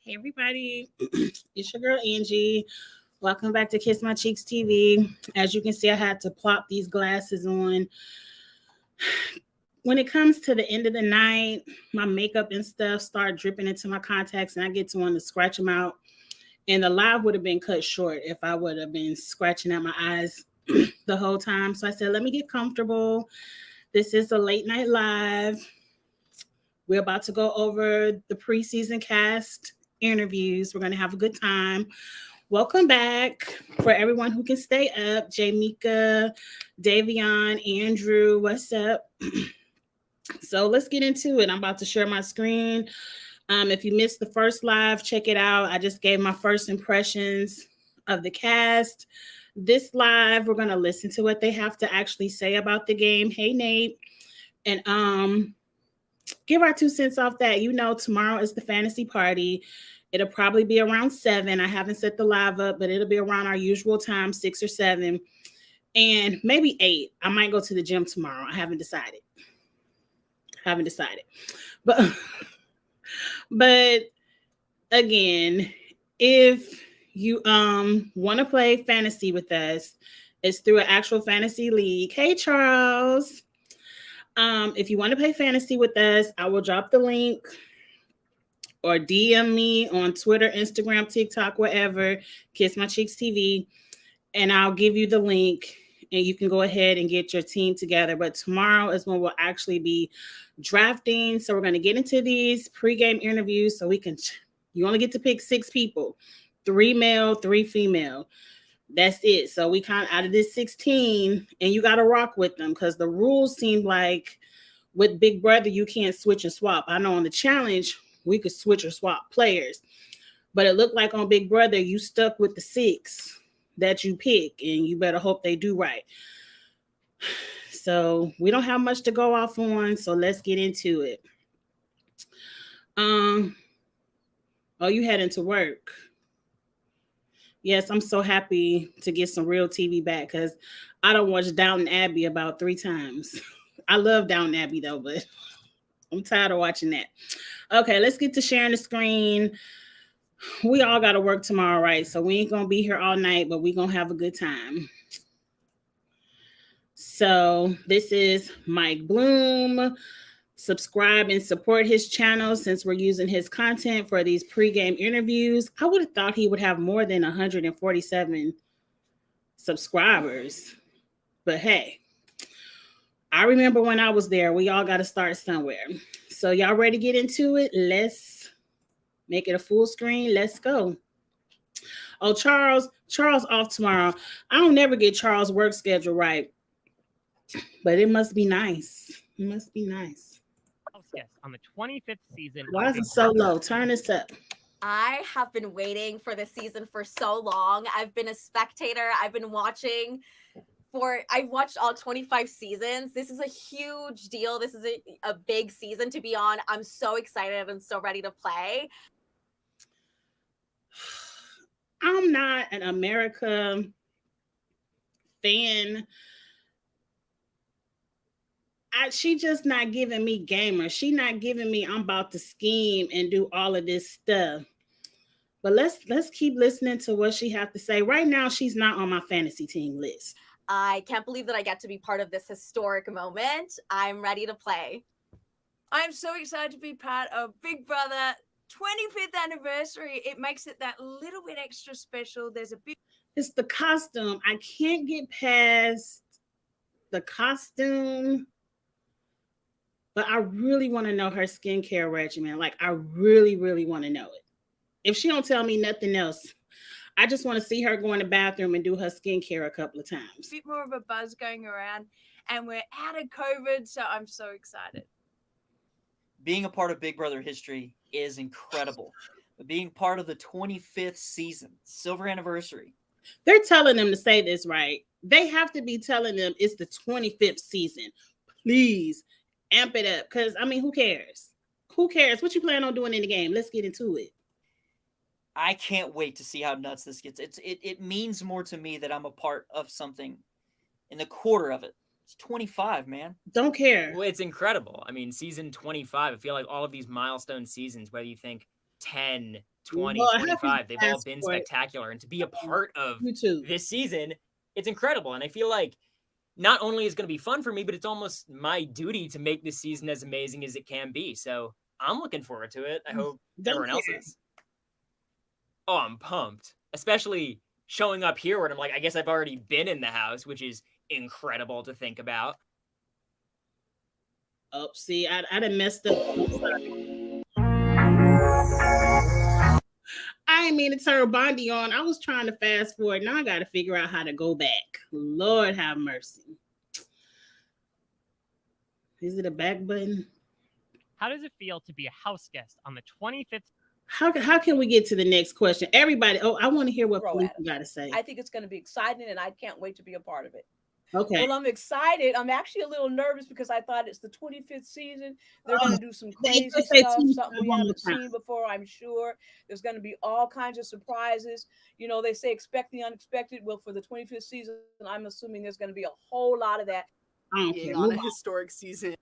Hey everybody, it's your girl Angie. Welcome back to Kiss My Cheeks TV. As you can see, I had to plop these glasses on. When it comes to the end of the night, my makeup and stuff start dripping into my contacts and I get to want to scratch them out. And the live would have been cut short if I would have been scratching at my eyes the whole time. So I said, let me get comfortable. This is a late night live. We're about to go over the preseason cast interviews. We're going to have a good time. Welcome back for everyone who can stay up. Jamika, Davion, Andrew, what's up? So let's get into it. I'm about to share my screen. If you missed the first live, check it out. I just gave my first impressions of the cast. This live, we're going to listen to what they have to actually say about the game. Hey, Nate. And give our 2 cents off that. You know, tomorrow is the fantasy party. It'll probably be around 7. I haven't set the live up, but it'll be around our usual time, 6 or 7, and maybe 8. I might go to the gym tomorrow. I haven't decided. But again, if you want to play fantasy with us, it's through an actual fantasy league. Hey, Charles. If you want to play fantasy with us, I will drop the link or DM me on Twitter, Instagram, TikTok, wherever, Kiss My Cheeks TV, and I'll give you the link and you can go ahead and get your team together. But tomorrow is when we'll actually be drafting. So we're going to get into these pregame interviews so you only get to pick 6 people, 3 male, 3 female. That's it. So we count out of this 16 and you got to rock with them because the rules seem like with Big Brother, you can't switch and swap. I know on the challenge, we could switch or swap players, but it looked like on Big Brother, you stuck with the 6 that you pick and you better hope they do right. So we don't have much to go off on. So let's get into it. Oh, you heading to work. Yes, I'm so happy to get some real TV back because I don't watch Downton Abbey about 3 times. I love Downton Abbey though, but I'm tired of watching that. Okay, let's get to sharing the screen. We all got to work tomorrow, right? So we ain't going to be here all night, but we going to have a good time. So this is Mike Bloom. Subscribe and support his channel since we're using his content for these pregame interviews. I would have thought he would have more than 147 subscribers. But hey, I remember when I was there, we all got to start somewhere. So y'all ready to get into it? Let's make it a full screen. Let's go. Oh, Charles off tomorrow. I don't never get Charles' work schedule right, but it must be nice. It must be nice. Yes, on the 25th season. Why is it so low? Turn this up. I have been waiting for this season for so long. I've been a spectator. I've been watching I've watched all 25 seasons. This is a huge deal. This is a big season to be on. I'm so excited and so ready to play. I'm not an America fan. She just not giving me gamer. She not giving me I'm about to scheme and do all of this stuff. But let's keep listening to what she have to say. Right now, she's not on my fantasy team list. I can't believe that I get to be part of this historic moment. I'm ready to play. I'm so excited to be part of Big Brother 25th anniversary. It makes it that little bit extra special. It's the costume. I can't get past the costume, but I really want to know her skincare regimen. Like, I really, really want to know it. If she don't tell me nothing else, I just want to see her go in the bathroom and do her skincare a couple of times. A bit more of a buzz going around, and we're out of COVID, so I'm so excited. Being a part of Big Brother history is incredible. Being part of the 25th season, silver anniversary. They're telling them to say this right. They have to be telling them it's the 25th season. Please amp it up. Because, I mean, who cares? Who cares? What you plan on doing in the game? Let's get into it. I can't wait to see how nuts this gets. It means more to me that I'm a part of something in the quarter of it. It's 25, man. Don't care. Well, it's incredible. I mean, season 25, I feel like all of these milestone seasons, whether you think 10, 20, Well, I have to 25. They've all ask been for it. spectacular. And to be a part of You too. this season, it's incredible. And I feel like not only is it going to be fun for me, but it's almost my duty to make this season as amazing as it can be. So I'm looking forward to it. I hope Don't everyone else care. is. Oh, I'm pumped. Especially showing up here where I'm like, I guess I've already been in the house, which is incredible to think about. Oh, see, I done messed up. I didn't mean to turn Bondi on. I was trying to fast forward. Now I got to figure out how to go back. Lord have mercy. Is it a back button? How does it feel to be a house guest on the 25th? How can we get to the next question? Everybody, I want to hear what Throw Felicia at us. got to say. I think it's going to be exciting, and I can't wait to be a part of it. Okay. Well, I'm excited. I'm actually a little nervous because I thought it's the 25th season. They're going to do some crazy just say stuff, 25 something we one more haven't time. seen before, I'm sure. There's going to be all kinds of surprises. You know, they say expect the unexpected. Well, for the 25th season, I'm assuming there's going to be a whole lot of that. I don't Being care. on Move a on. historic season.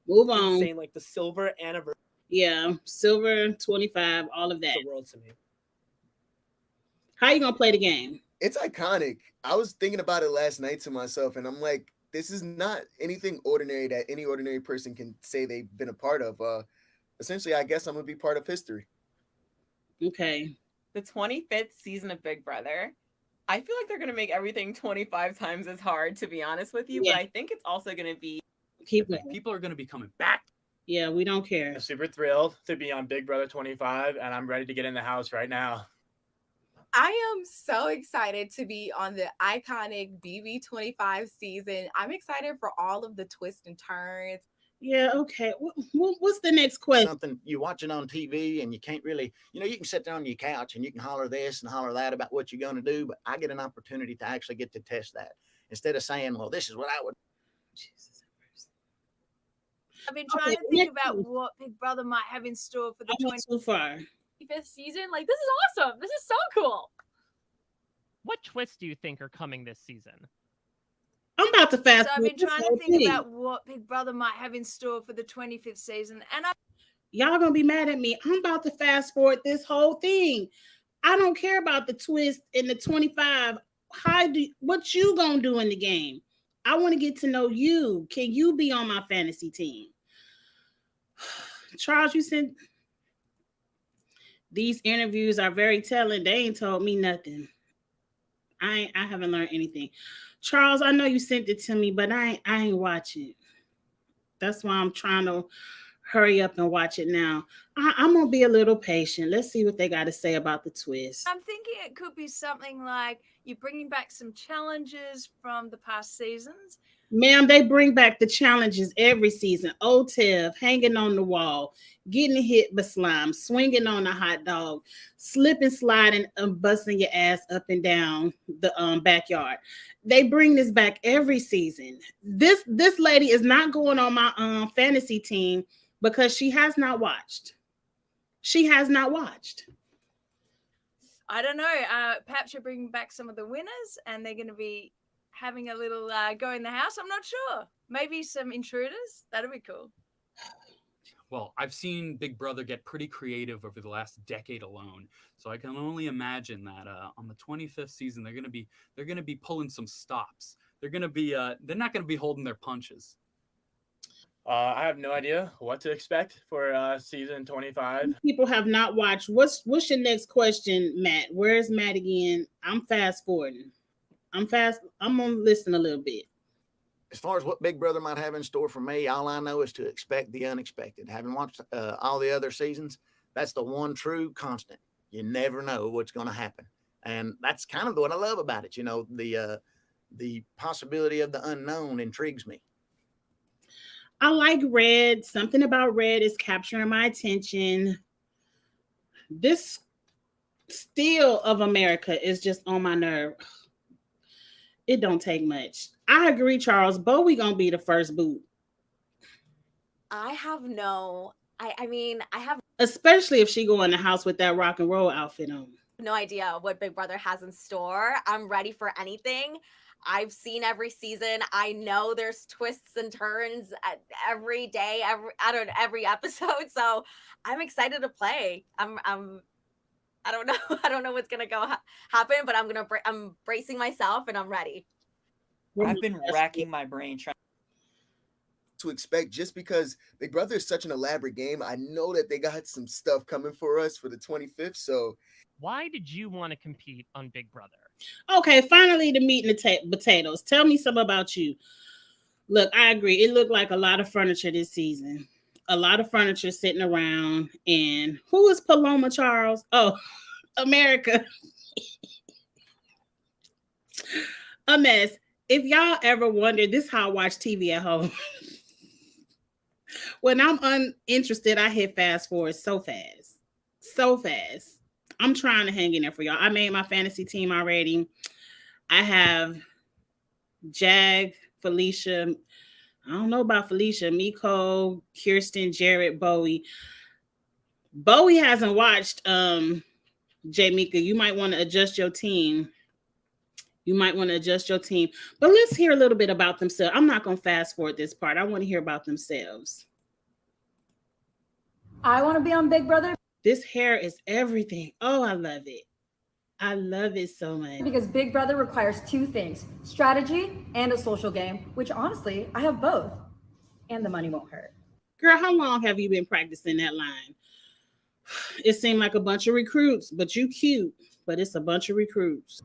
Move on. Insane, like the silver anniversary Yeah, silver 25, all of that. of the world to me. How you gonna play the game? It's iconic. I was thinking about it last night to myself, and I'm like, this is not anything ordinary that any ordinary person can say they've been a part of. Essentially, I guess I'm gonna be part of history. Okay. The 25th season of Big Brother. I feel like they're going to make everything 25 times as hard, to be honest with you, Yeah. but I think it's also going to be. Keep it. People are going to be coming back. Yeah, we don't care. I'm super thrilled to be on Big Brother 25, and I'm ready to get in the house right now. I am so excited to be on the iconic BB25 season. I'm excited for all of the twists and turns. Yeah, okay. What's the next question? Something you watch it on TV and you can't really, you can sit there on your couch and you can holler this and holler that about what you're going to do, but I get an opportunity to actually get to test that instead of saying, well, this is what I would. Jesus. I've been trying to think about what Big Brother might have in store for the I went too far. 25th season. Like, this is awesome. This is so cool. What twists do you think are coming this season? I'm about to fast. So I've been trying to think about what Big Brother might have in store for the 25th season, and y'all gonna be mad at me. I'm about to fast forward this whole thing. I don't care about the twist in the 25. What you gonna do in the game? I want to get to know you. Can you be on my fantasy team? Charles, you said these interviews are very telling. They ain't told me nothing. I haven't learned anything. Charles, I know you sent it to me, but I ain't watching. That's why I'm trying to hurry up and watch it now. I'm gonna be a little patient. Let's see what they got to say about the twist. I'm thinking it could be something like you're bringing back some challenges from the past seasons. Ma'am, they bring back the challenges every season. OTEV, hanging on the wall, getting hit by slime, swinging on a hot dog, slipping, sliding, busting your ass up and down the backyard. They bring this back every season. This lady is not going on my fantasy team because she has not watched. She has not watched. I don't know. Perhaps you're bringing back some of the winners and they're going to be having a little go in the house. I'm not sure. Maybe some intruders. That'd be cool. Well, I've seen Big Brother get pretty creative over the last decade alone, so I can only imagine that on the 25th season they're gonna be pulling some stops. They're not gonna be holding their punches. I have no idea what to expect for season 25. People have not watched. What's your next question, Matt? Where's Matt again? I'm fast forwarding. I'm gonna listen a little bit. As far as what Big Brother might have in store for me, all I know is to expect the unexpected. Having watched all the other seasons, that's the one true constant. You never know what's going to happen. And that's kind of what I love about it. The possibility of the unknown intrigues me. I like Red. Something about Red is capturing my attention. This Steel of America is just on my nerve. It don't take much. I agree, Charles. Bowie gonna be the first boot. I have Especially if she go in the house with that rock and roll outfit on. no idea what Big Brother has in store. I'm ready for anything. I've seen every season. I know there's twists and turns at every day, every episode. So I'm excited to play. I'm I don't know. I don't know what's gonna happen, but I'm bracing myself and I'm ready. I've been racking my brain trying to expect just because Big Brother is such an elaborate game. I know that they got some stuff coming for us for the 25th. So why did you want to compete on Big Brother? Okay, finally the meat and the potatoes. Tell me something about you. Look, I agree. It looked like a lot of furniture this season. A lot of furniture sitting around. And who is Paloma Charles? Oh, America. A mess. If y'all ever wondered, this is how I watch TV at home. When I'm uninterested, I hit fast forward so fast. So fast. I'm trying to hang in there for y'all. I made my fantasy team already. I have Jag, Felicia. I don't know about Felicia, Miko, Kirsten, Jared, Bowie. Bowie hasn't watched Mika. You might want to adjust your team. But let's hear a little bit about themselves. I'm not going to fast forward this part. I want to hear about themselves. I want to be on Big Brother. This hair is everything. Oh, I love it. I love it so much. Because Big Brother requires two things, strategy and a social game, which honestly, I have both. And the money won't hurt. Girl, how long have you been practicing that line? It seemed like a bunch of recruits, but you cute, but it's a bunch of recruits.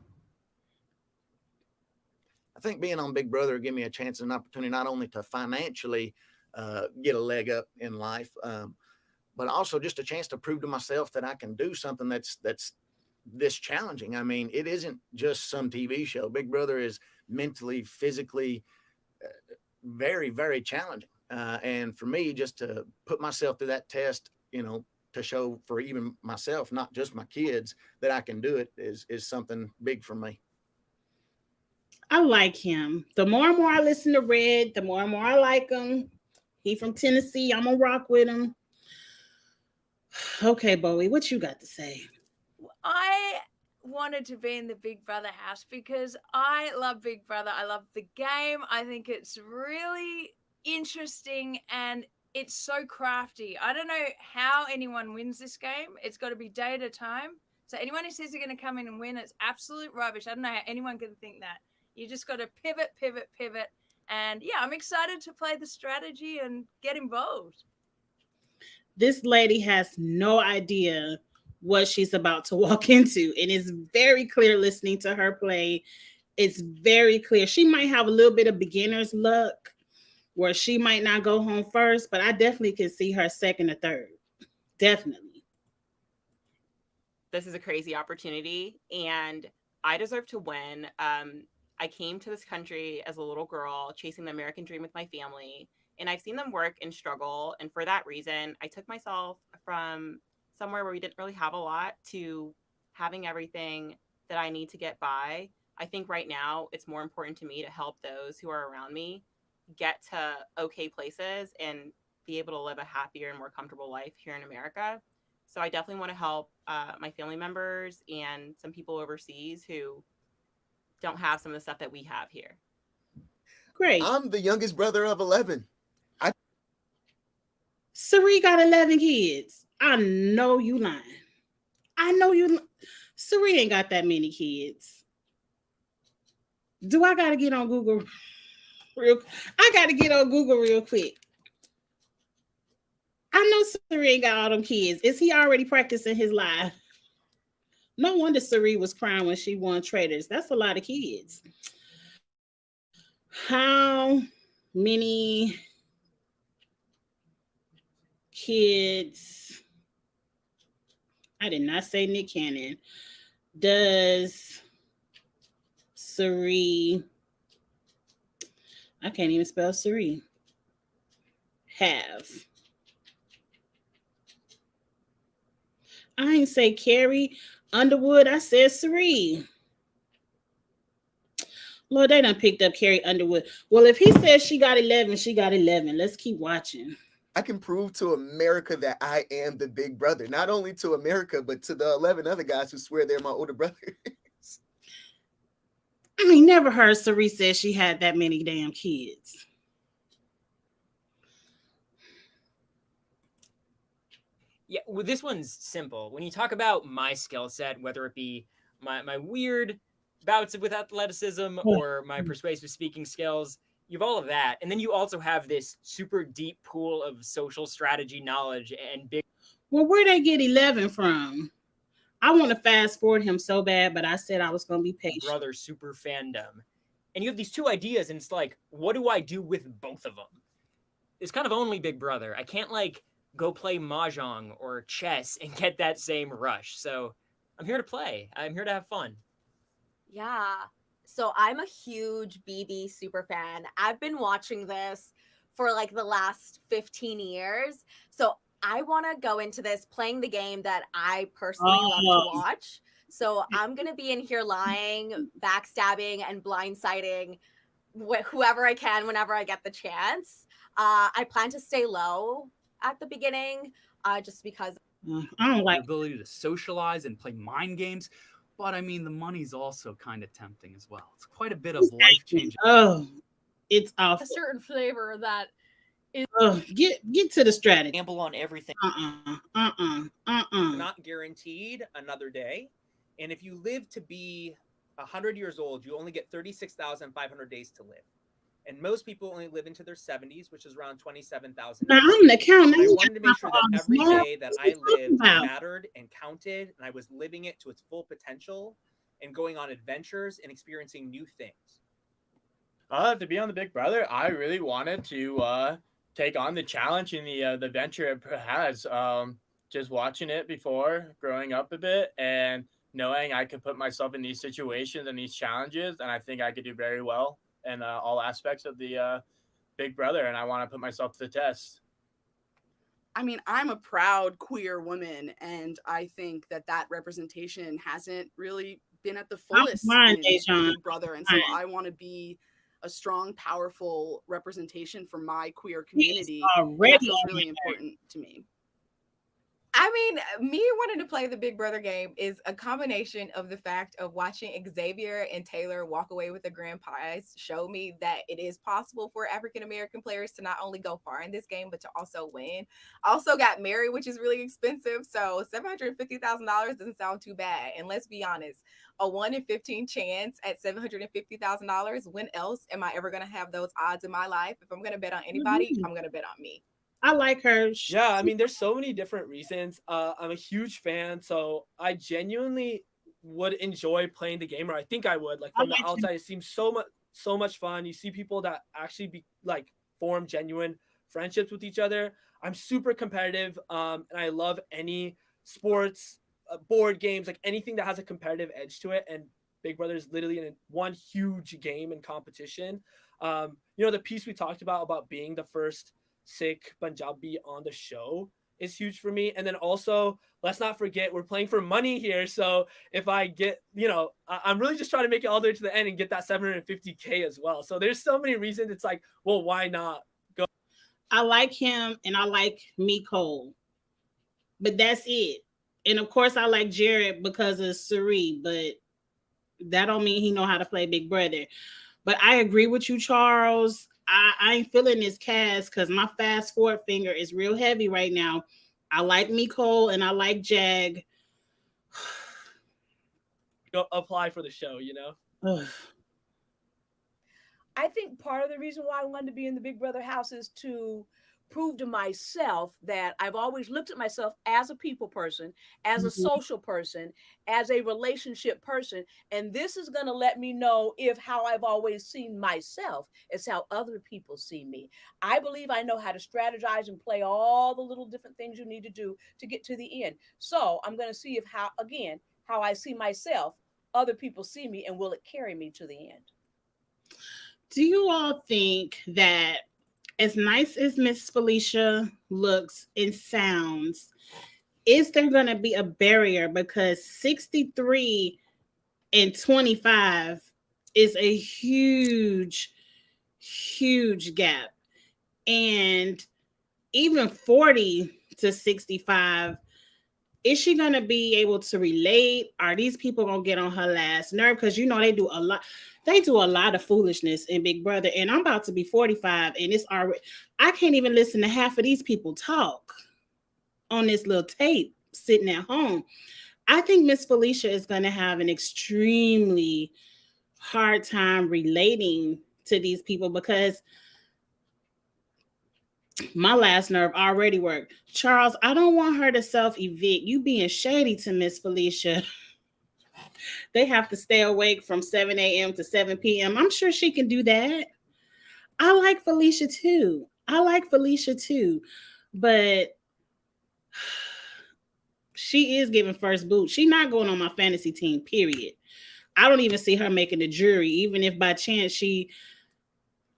I think being on Big Brother give me a chance and an opportunity not only to financially get a leg up in life, but also just a chance to prove to myself that I can do something that's this challenging. I mean, it isn't just some TV show. Big Brother is mentally, physically very, very challenging. And for me, just to put myself through that test, to show for even myself, not just my kids, that I can do it is something big for me. I like him. The more and more I listen to Red, the more and more I like him. He from Tennessee. I'm gonna rock with him. Okay, Bowie, what you got to say? I wanted to be in the Big Brother house because I love Big Brother. I love the game. I think it's really interesting and it's so crafty. I don't know how anyone wins this game. It's got to be day at a time. So anyone who says they're going to come in and win, it's absolute rubbish. I don't know how anyone can think that. You just got to pivot. And yeah, I'm excited to play the strategy and get involved. This lady has no idea what she's about to walk into. And it's very clear listening to her play. It's very clear. She might have a little bit of beginner's luck where she might not go home first, but I definitely can see her second or third. Definitely. This is a crazy opportunity and I deserve to win. I came to this country as a little girl chasing the American dream with my family, and I've seen them work and struggle. And for that reason, I took myself from somewhere where we didn't really have a lot to having everything that I need to get by. I think right now it's more important to me to help those who are around me get to okay places and be able to live a happier and more comfortable life here in America. So I definitely want to help my family members and some people overseas who don't have some of the stuff that we have here. Great. I'm the youngest brother of 11. Sari got 11 kids. I know you lying. Sari ain't got that many kids. Do I gotta get on Google real quick. I know Sari ain't got all them kids. Is he already practicing his lie? No wonder Sari was crying when she won Traders. That's a lot of kids. How many kids? I did not say Nick Cannon. Does Sari, I can't even spell Sari, have? I ain't say Carrie Underwood. I said Sari. Lord, they done picked up Carrie Underwood. Well, if he says she got 11, she got 11. Let's keep watching. I can prove to America that I am the big brother. Not only to America, but to the 11 other guys who swear they're my older brothers. I ain't never heard Sari say she had that many damn kids. Yeah, well, this one's simple. When you talk about my skill set, whether it be my weird bouts with athleticism or my persuasive speaking skills, you have all of that. And then you also have this super deep pool of social strategy knowledge and big. Well, where'd they get 11 from? I want to fast forward him so bad, but I said I was going to be patient. Brother super fandom. And you have these two ideas, and it's like, what do I do with both of them? It's kind of only Big Brother. I can't like go play mahjong or chess and get that same rush. So I'm here to play. I'm here to have fun. Yeah. So I'm a huge BB super fan. I've been watching this for like the last 15 years. So I want to go into this playing the game that I personally love to watch. So I'm going to be in here lying, backstabbing, and blindsiding whoever I can whenever I get the chance. I plan to stay low at the beginning just because I don't like the ability to socialize and play mind games. But I mean, the money's also kind of tempting as well. It's quite a bit of life changing. Oh, it's awful. A certain flavor that is. Oh, get to the strategy. Gamble on everything. You're not guaranteed another day, and if you live to be 100 years old, you only get 36,500 days to live. And most people only live into their 70s, which is around 27,000. Now I'm the accountant. I wanted to make sure that every day that I lived mattered and counted, and I was living it to its full potential and going on adventures and experiencing new things. To be on the Big Brother, I really wanted to take on the challenge and the venture it has. Just watching it before, growing up a bit, and knowing I could put myself in these situations and these challenges, and I think I could do very well in all aspects of the Big Brother, and I want to put myself to the test. I mean, I'm a proud queer woman, and I think that representation hasn't really been at the fullest in Big Brother, and so I want to be a strong, powerful representation for my queer community. That feels really important to me. I mean, me wanting to play the Big Brother game is a combination of the fact of watching Xavier and Taylor walk away with the grand prize show me that it is possible for African-American players to not only go far in this game, but to also win. I also got married, which is really expensive. So $750,000 doesn't sound too bad. And let's be honest, a 1 in 15 chance at $750,000. When else am I ever going to have those odds in my life? If I'm going to bet on anybody, I'm going to bet on me. I like her. Yeah, I mean, there's so many different reasons. I'm a huge fan, so I genuinely would enjoy playing the game, or I think I would. Like from the outside, it seems so much fun. You see people that actually form genuine friendships with each other. I'm super competitive, and I love any sports, board games, like anything that has a competitive edge to it. And Big Brother is literally one huge game and competition. The piece we talked about being the first Sikh Punjabi on the show is huge for me. And then also, let's not forget, we're playing for money here. So if I get, I'm really just trying to make it all the way to the end and get that $750K as well. So there's so many reasons. It's like, well, why not go? I like him and I like Cole, but that's it. And of course, I like Jared because of Suri, but that don't mean he know how to play Big Brother. But I agree with you, Charles. I ain't feeling this cast because my fast forward finger is real heavy right now. I like Cole and I like Jag. Go apply for the show, I think part of the reason why I wanted to be in the Big Brother house is to prove to myself that I've always looked at myself as a people person, as a social person, as a relationship person. And this is going to let me know if how I've always seen myself is how other people see me. I believe I know how to strategize and play all the little different things you need to do to get to the end. So I'm going to see if how I see myself, other people see me, and will it carry me to the end? Do you all think that as nice as Miss Felicia looks and sounds, is there going to be a barrier? Because 63 and 25 is a huge, huge gap. And even 40 to 65, is she going to be able to relate? Are these people going to get on her last nerve? Because, they do a lot. They do a lot of foolishness in Big Brother, and I'm about to be 45, and it's already. I can't even listen to half of these people talk. on this little tape sitting at home. I think Miss Felicia is going to have an extremely hard time relating to these people because my last nerve already worked. Charles, I don't want her to self evict. You being shady to Miss Felicia. They have to stay awake from 7 a.m. to 7 p.m. I'm sure she can do that. I like Felicia too. But she is giving first boot. She's not going on my fantasy team, period. I don't even see her making the jury, even if by chance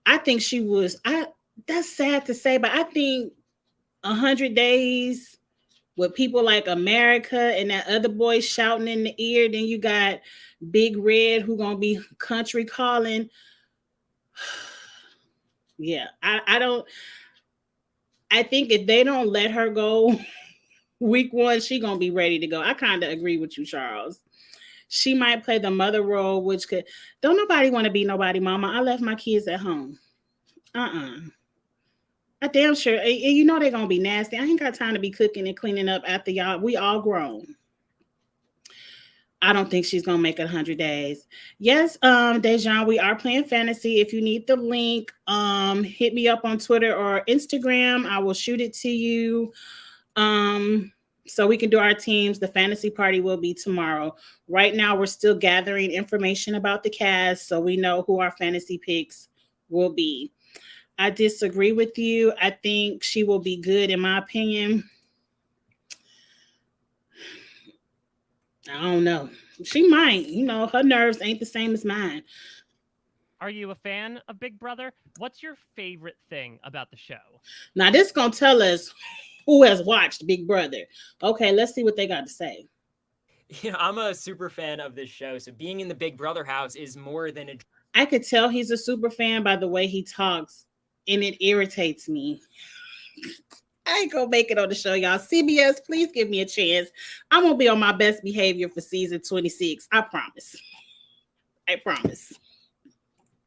I think she was. That's sad to say, but I think 100 Days with people like America and that other boy shouting in the ear, then you got Big Red who gonna be country calling. Yeah, I don't. I think if they don't let her go week 1, she gonna be ready to go. I kind of agree with you, Charles. She might play the mother role, which could. Don't nobody want to be nobody mama. I left my kids at home. I damn sure. And you know they're gonna be nasty. I ain't got time to be cooking and cleaning up after y'all. We all grown. I don't think she's gonna make 100 days. Yes, Dejan, we are playing fantasy. If you need the link, hit me up on Twitter or Instagram. I will shoot it to you. So we can do our teams. The fantasy party will be tomorrow. Right now, we're still gathering information about the cast, so we know who our fantasy picks will be. I disagree with you. I think she will be good, in my opinion. I don't know. She might. Her nerves ain't the same as mine. Are you a fan of Big Brother? What's your favorite thing about the show? Now, this going to tell us who has watched Big Brother. Okay, let's see what they got to say. I'm a super fan of this show, so being in the Big Brother house is more than a... I could tell he's a super fan by the way he talks, and it irritates me. I ain't gonna make it on the show, y'all. CBS, please give me a chance. I'm gonna be on my best behavior for season 26. I promise.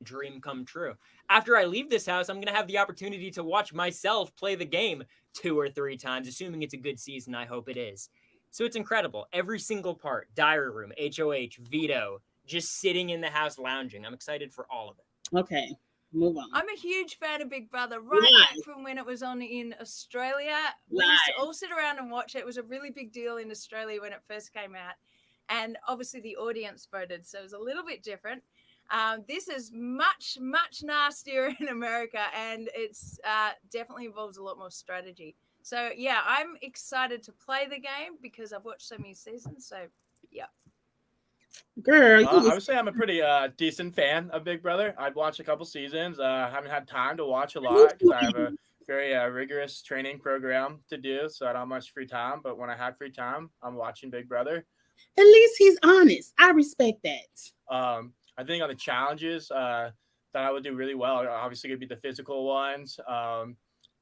Dream come true. After I leave this house, I'm gonna have the opportunity to watch myself play the game 2 or 3 times, assuming it's a good season. I hope it is. So it's incredible. Every single part, diary room, HOH, veto, just sitting in the house lounging. I'm excited for all of it. Okay. Move on. I'm a huge fan of Big Brother, right back from when it was on in Australia. We used to all sit around and watch it. It was a really big deal in Australia when it first came out. And obviously the audience voted, so it was a little bit different. This is much, much nastier in America, and it's definitely involves a lot more strategy. So, yeah, I'm excited to play the game because I've watched so many seasons. So, yeah. Girl, I would say I'm a pretty decent fan of Big Brother. I've watched a couple seasons. Haven't had time to watch a lot because I have a very rigorous training program to do, so I don't have much free time. But when I have free time, I'm watching Big Brother. At least he's honest. I respect that. I think on the challenges that I would do really well are obviously going to be the physical ones,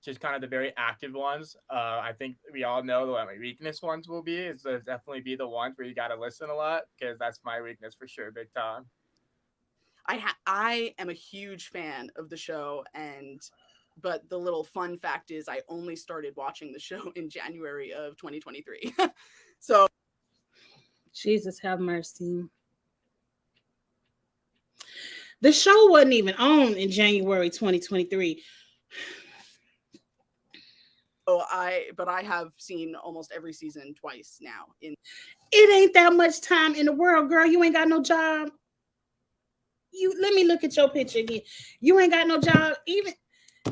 just kind of the very active ones. I think we all know what my weakness ones will be. It's definitely be the ones where you got to listen a lot because that's my weakness for sure, big time. I am a huge fan of the show, but the little fun fact is I only started watching the show in January of 2023. So, Jesus have mercy. The show wasn't even on in January 2023. But I have seen almost every season twice now. It ain't that much time in the world, girl. You ain't got no job. Let me look at your picture again. You ain't got no job. Even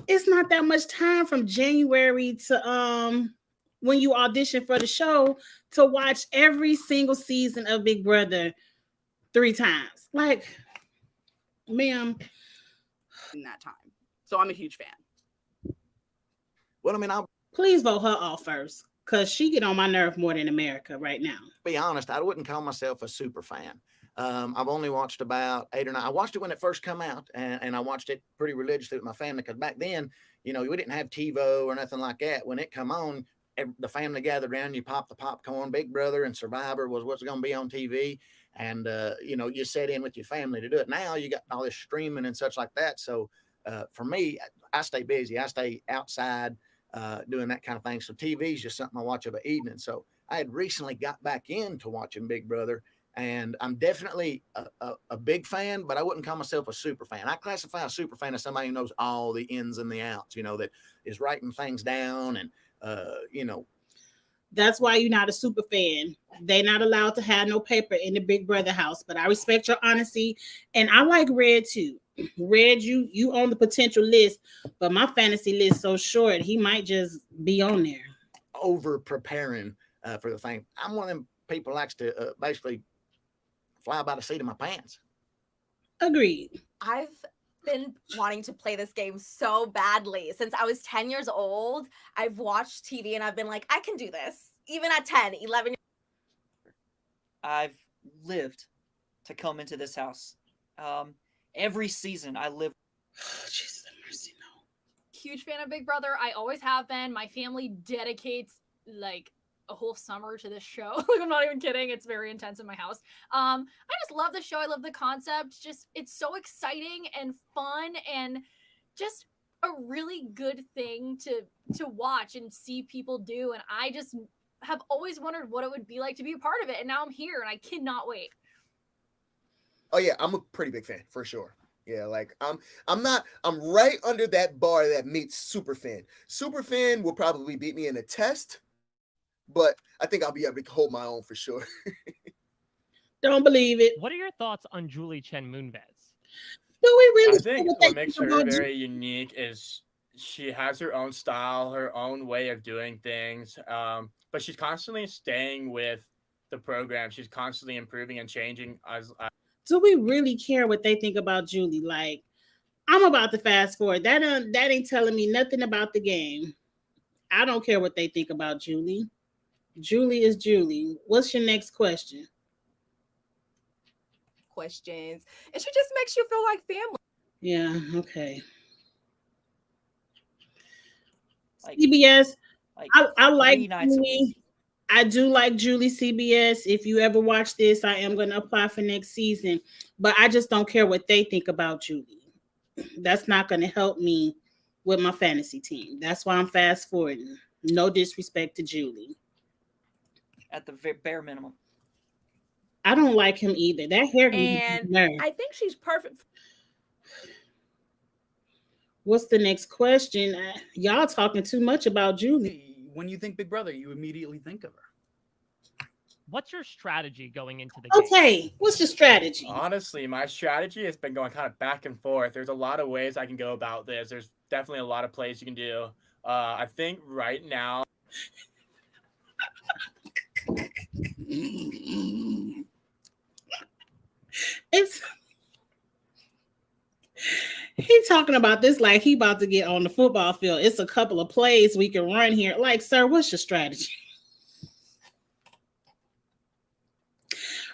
it's not that much time from January to when you audition for the show to watch every single season of Big Brother 3 times. Like, ma'am, in that time. So I'm a huge fan. Well, I mean, I'll please vote her off first because she get on my nerve more than America right now. Be honest, I wouldn't call myself a super fan. I've only watched about 8 or 9. I watched it when it first came out, and I watched it pretty religiously with my family because back then, we didn't have TiVo or nothing like that. When it come on, the family gathered around, you pop the popcorn. Big Brother and Survivor was what's going to be on TV. And, you set in with your family to do it. Now you got all this streaming and such like that. So for me, I stay busy. I stay outside. doing that kind of thing. So TV is just something I watch of an evening. So I had recently got back into watching Big Brother, and I'm definitely a big fan, but I wouldn't call myself a super fan. I classify a super fan as somebody who knows all the ins and the outs, that is writing things down and, That's why you're not a super fan. They're not allowed to have no paper in the Big Brother house. But I respect your honesty, and I like Red too. Red, you on the potential list, but my fantasy list so short, he might just be on there. over preparing for the thing. I'm one of them people who likes to basically fly by the seat of my pants. Agreed. I've been wanting to play this game so badly since I was 10 years old. I've watched TV and I've been like, I can do this. Even at 10, 11. I've lived to come into this house. Every season I live. Jesus have mercy, no. Huge fan of Big Brother. I always have been. My family dedicates like a whole summer to this show. Like, I'm not even kidding. It's very intense in my house. I just love the show. I love the concept. Just it's so exciting and fun and just a really good thing to watch and see people do. And I just have always wondered what it would be like to be a part of it. And now I'm here and I cannot wait. Oh yeah, I'm a pretty big fan for sure. Yeah, like I'm right under that bar that meets super fan. Super fan will probably beat me in a test, but I think I'll be able to hold my own for sure. Don't believe it. What are your thoughts on Julie Chen Moonves? Do we really? I think what makes her very unique is she has her own style, her own way of doing things, but she's constantly staying with the program. She's constantly improving and changing. Do we really care what they think about Julie? Like, I'm about to fast forward. That ain't telling me nothing about the game. I don't care what they think about Julie. Julie is Julie. What's your next question? Questions. And she just makes you feel like family. Yeah, okay. CBS, I like Julie. I do like Julie CBS. If you ever watch this, I am going to apply for next season. But I just don't care what they think about Julie. That's not going to help me with my fantasy team. That's why I'm fast forwarding. No disrespect to Julie. At the bare minimum. I don't like him either. That hair. And I think she's perfect. What's the next question? Y'all talking too much about Julie. When you think Big Brother, you immediately think of her. What's your strategy going into the game? Okay, what's your strategy? Honestly, my strategy has been going kind of back and forth. There's a lot of ways I can go about this. There's definitely a lot of plays you can do. I think right now. He talking about this like he about to get on the football field. It's a couple of plays we can run here. Like, sir, what's your strategy?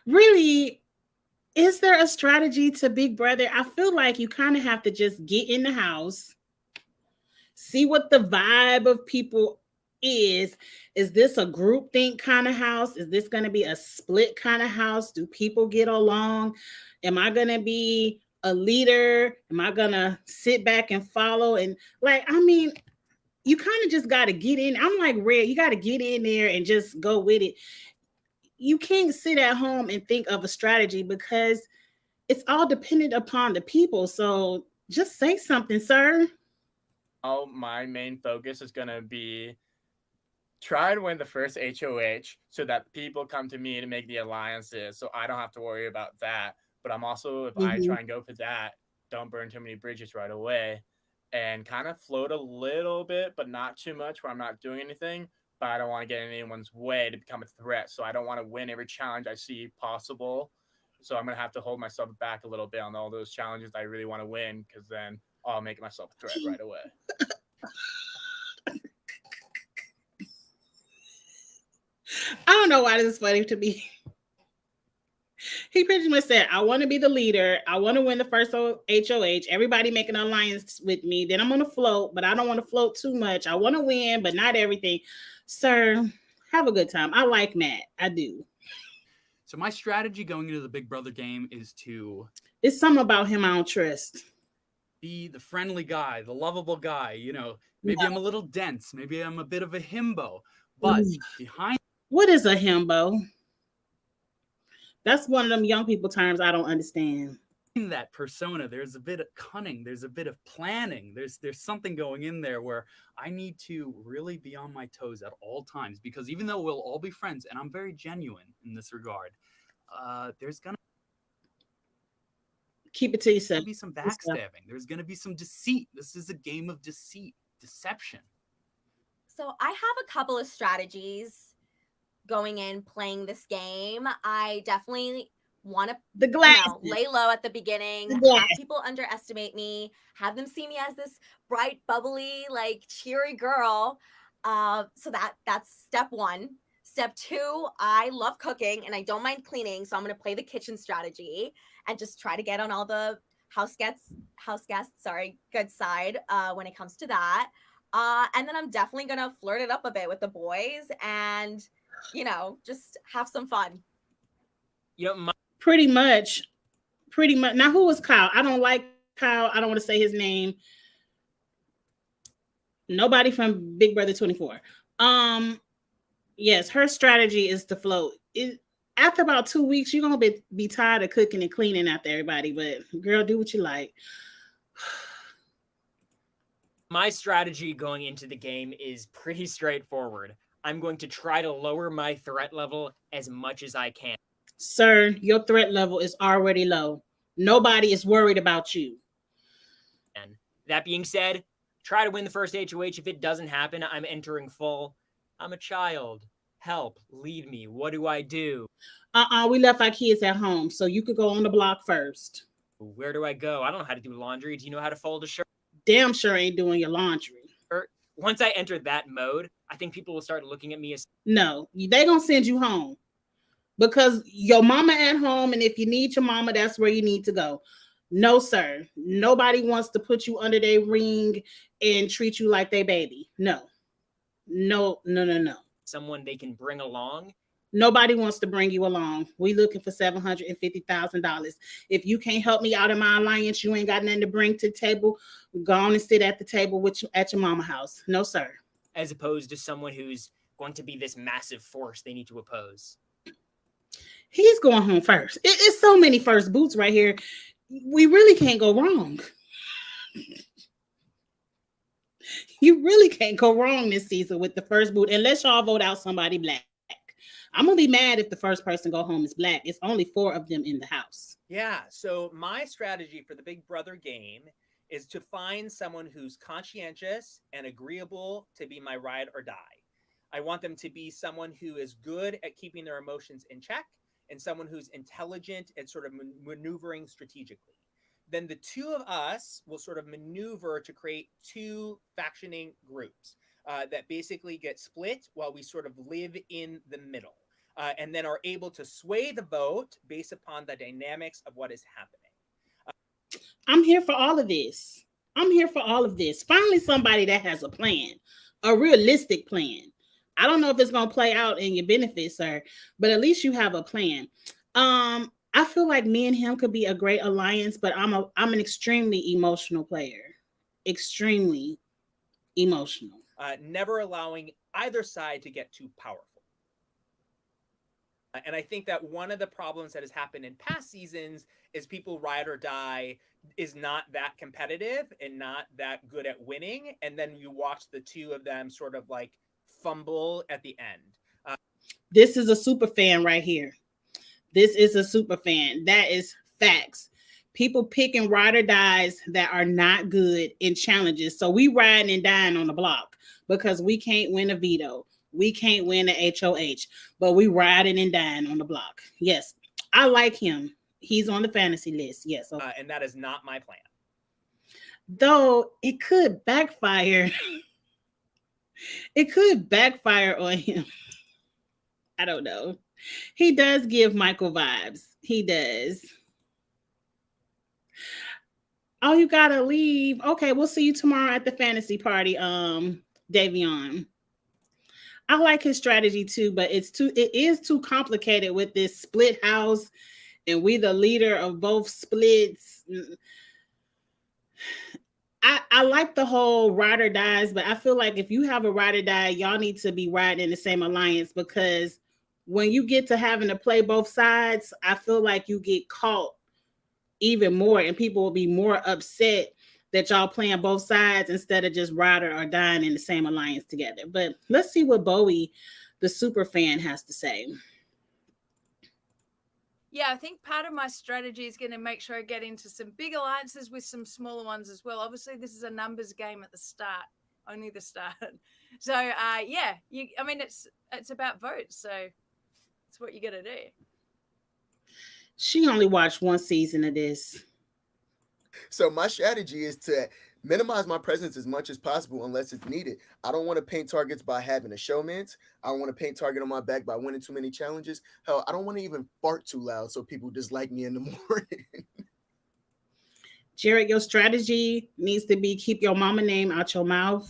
Really, is there a strategy to Big Brother? I feel like you kind of have to just get in the house, see what the vibe of people is. Is this a group think kind of house? Is this going to be a split kind of house? Do people get along? Am I going to be a leader? Am I going to sit back and follow? And like, I mean, you kind of just got to get in. I'm like Red, you got to get in there and just go with it. You can't sit at home and think of a strategy because it's all dependent upon the people. So just say something, sir. Oh, my main focus is going to be try to win the first HOH so that people come to me to make the alliances. So I don't have to worry about that. But I'm also, if I try and go for that, don't burn too many bridges right away and kind of float a little bit, but not too much where I'm not doing anything. But I don't want to get in anyone's way to become a threat. So I don't want to win every challenge I see possible. So I'm going to have to hold myself back a little bit on all those challenges I really want to win, because then I'll make myself a threat right away. I don't know why this is funny to me. He pretty much said, I want to be the leader. I want to win the first HOH. Everybody make an alliance with me. Then I'm going to float, but I don't want to float too much. I want to win, but not everything. Sir, have a good time. I like Matt. I do. So my strategy going into the Big Brother game is to... It's something about him I don't trust. be the friendly guy, the lovable guy. You know, maybe I'm a little dense. Maybe I'm a bit of a himbo. But behind what is a himbo? That's one of them young people terms I don't understand. that persona, there's a bit of cunning, there's a bit of planning, there's something going in there where I need to really be on my toes at all times, because even though we'll all be friends and I'm very genuine in this regard, there's gonna keep it to yourself. Be some backstabbing. There's gonna be some deceit. This is a game of deceit, deception. So I have a couple of strategies going in playing this game. I definitely want to lay low at the beginning, have people underestimate me, have them see me as this bright, bubbly, like cheery girl. So that's step one. Step two, I love cooking and I don't mind cleaning, so I'm going to play the kitchen strategy and just try to get on all the house guests, good side when it comes to that. And then I'm definitely going to flirt it up a bit with the boys and, just have some fun. Pretty much. Now, who was Kyle? I don't like Kyle. I don't want to say his name. Nobody from Big Brother 24. Yes, her strategy is to float. After about 2 weeks, you're gonna be tired of cooking and cleaning after everybody. But girl, do what you like. My strategy going into the game is pretty straightforward. I'm going to try to lower my threat level as much as I can. Sir, your threat level is already low. Nobody is worried about you. And that being said, try to win the first HOH. If it doesn't happen, I'm entering full. I'm a child. Help. Lead me. What do I do? We left our kids at home, so you could go on the block first. Where do I go? I don't know how to do laundry. Do you know how to fold a shirt? Damn sure ain't doing your laundry. Once I enter that mode, I think people will start looking at me as... No, they gonna send you home. Because your mama at home, and if you need your mama, that's where you need to go. No, sir. Nobody wants to put you under their ring and treat you like they baby. No. Someone they can bring along. Nobody wants to bring you along. We looking for $750,000. If you can't help me out in my alliance, you ain't got nothing to bring to the table. Go on and sit at the table at your mama house. No, sir. As opposed to someone who's going to be this massive force they need to oppose. He's going home first. It's so many first boots right here. We really can't go wrong. You really can't go wrong this season with the first boot, unless y'all vote out somebody black. I'm gonna be mad if the first person go home is black. It's only 4 of them in the house. Yeah. So my strategy for the Big Brother game is to find someone who's conscientious and agreeable to be my ride or die. I want them to be someone who is good at keeping their emotions in check and someone who's intelligent at sort of maneuvering strategically. Then the 2 of us will sort of maneuver to create 2 factioning groups that basically get split while we sort of live in the middle and then are able to sway the vote based upon the dynamics of what is happening. I'm here for all of this. Finally, somebody that has a plan, a realistic plan. I don't know if it's going to play out in your benefit, sir, but at least you have a plan. I feel like me and him could be a great alliance, but I'm an extremely emotional player. Extremely emotional. Never allowing either side to get too powerful. And I think that one of the problems that has happened in past seasons is people ride or die is not that competitive and not that good at winning. And then you watch the 2 of them sort of like fumble at the end. This is a super fan right here. This is a super fan. That is facts. People picking ride or dies that are not good in challenges. So we riding and dying on the block because we can't win a veto. We can't win a HOH, but we riding and dying on the block. Yes, I like him. He's on the fantasy list. Yes. Okay. And that is not my plan. Though it could backfire. It could backfire on him. I don't know. He does give Michael vibes. He does. Oh, you gotta leave. Okay, we'll see you tomorrow at the fantasy party, Davion. I like his strategy too, but it is too complicated with this split house, and we the leader of both splits. I like the whole ride or dies, but I feel like if you have a ride or die, y'all need to be riding in the same alliance, because when you get to having to play both sides, I feel like you get caught even more, and people will be more upset that y'all playing both sides instead of just ride or dying in the same alliance together. But let's see what Bowie, the super fan, has to say. Yeah, I think part of my strategy is going to make sure I get into some big alliances with some smaller ones as well. Obviously, this is a numbers game at the start, only the start. So, yeah, I mean, it's about votes, so it's what you got to do. She only watched one season of this. So my strategy is to minimize my presence as much as possible unless it's needed. I don't want to paint targets by having a showmance. I don't want to paint target on my back by winning too many challenges. Hell, I don't want to even fart too loud so people dislike me in the morning. Jared, your strategy needs to be keep your mama name out your mouth.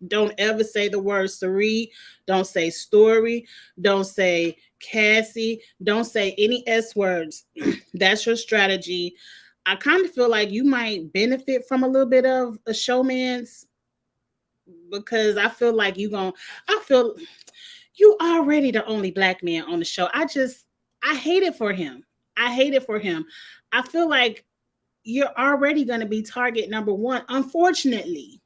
Don't ever say the word Sari. Don't say story. Don't say Cassie. Don't say any S words. That's your strategy. I kind of feel like you might benefit from a little bit of a showman's, because I feel like I feel you already the only black man on the show. I hate it for him. I hate it for him. I feel like you're already going to be target number one, unfortunately.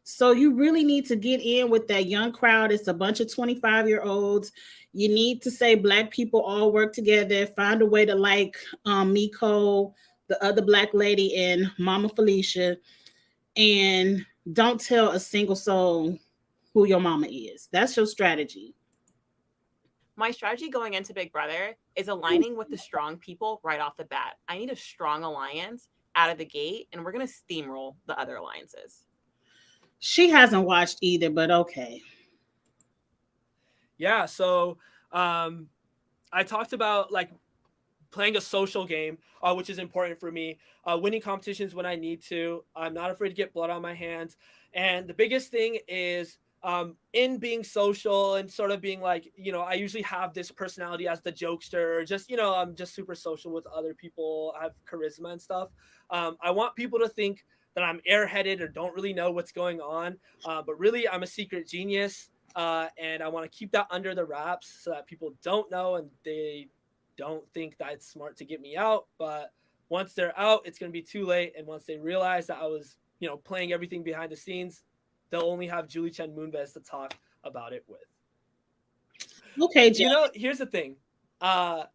So you really need to get in with that young crowd. It's a bunch of 25-year-olds. You need to say black people all work together. Find a way to like Miko, the other black lady, and Mama Felicia. And don't tell a single soul who your mama is. That's your strategy. My strategy going into Big Brother is aligning with the strong people right off the bat. I need a strong alliance out of the gate, and we're going to steamroll the other alliances. She hasn't watched either, but okay. Yeah, so I talked about like playing a social game, which is important for me. Winning competitions when I need to. I'm not afraid to get blood on my hands. And the biggest thing is in being social and sort of being like, I usually have this personality as the jokester, or just, I'm just super social with other people. I have charisma and stuff. I want people to think that I'm airheaded or don't really know what's going on. But really, I'm a secret genius. And I want to keep that under the wraps so that people don't know and they don't think that it's smart to get me out. But once they're out, it's going to be too late. And once they realize that I was, playing everything behind the scenes, they'll only have Julie Chen Moonves to talk about it with. Okay, Jeff. Here's the thing. I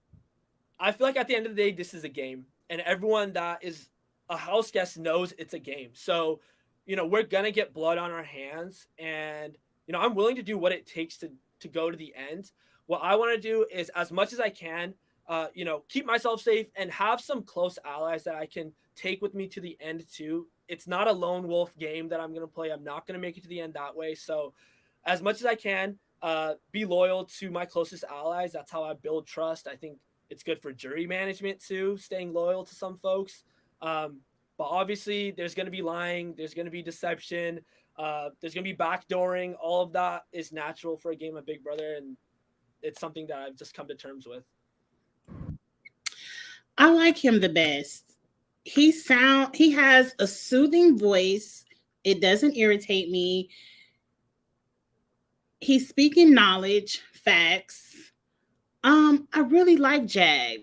feel like at the end of the day, this is a game. And everyone that is a house guest knows it's a game. So, we're going to get blood on our hands. And, I'm willing to do what it takes to go to the end. What I want to do is, as much as I can, keep myself safe and have some close allies that I can take with me to the end too. It's not a lone wolf game that I'm going to play. I'm not going to make it to the end that way. So as much as I can, be loyal to my closest allies. That's how I build trust. I think it's good for jury management too, staying loyal to some folks. But obviously there's going to be lying. There's going to be deception. There's going to be backdooring. All of that is natural for a game of Big Brother. And it's something that I've just come to terms with. I like him the best. He has a soothing voice. It doesn't irritate me. He's speaking knowledge, facts. I really like Jag.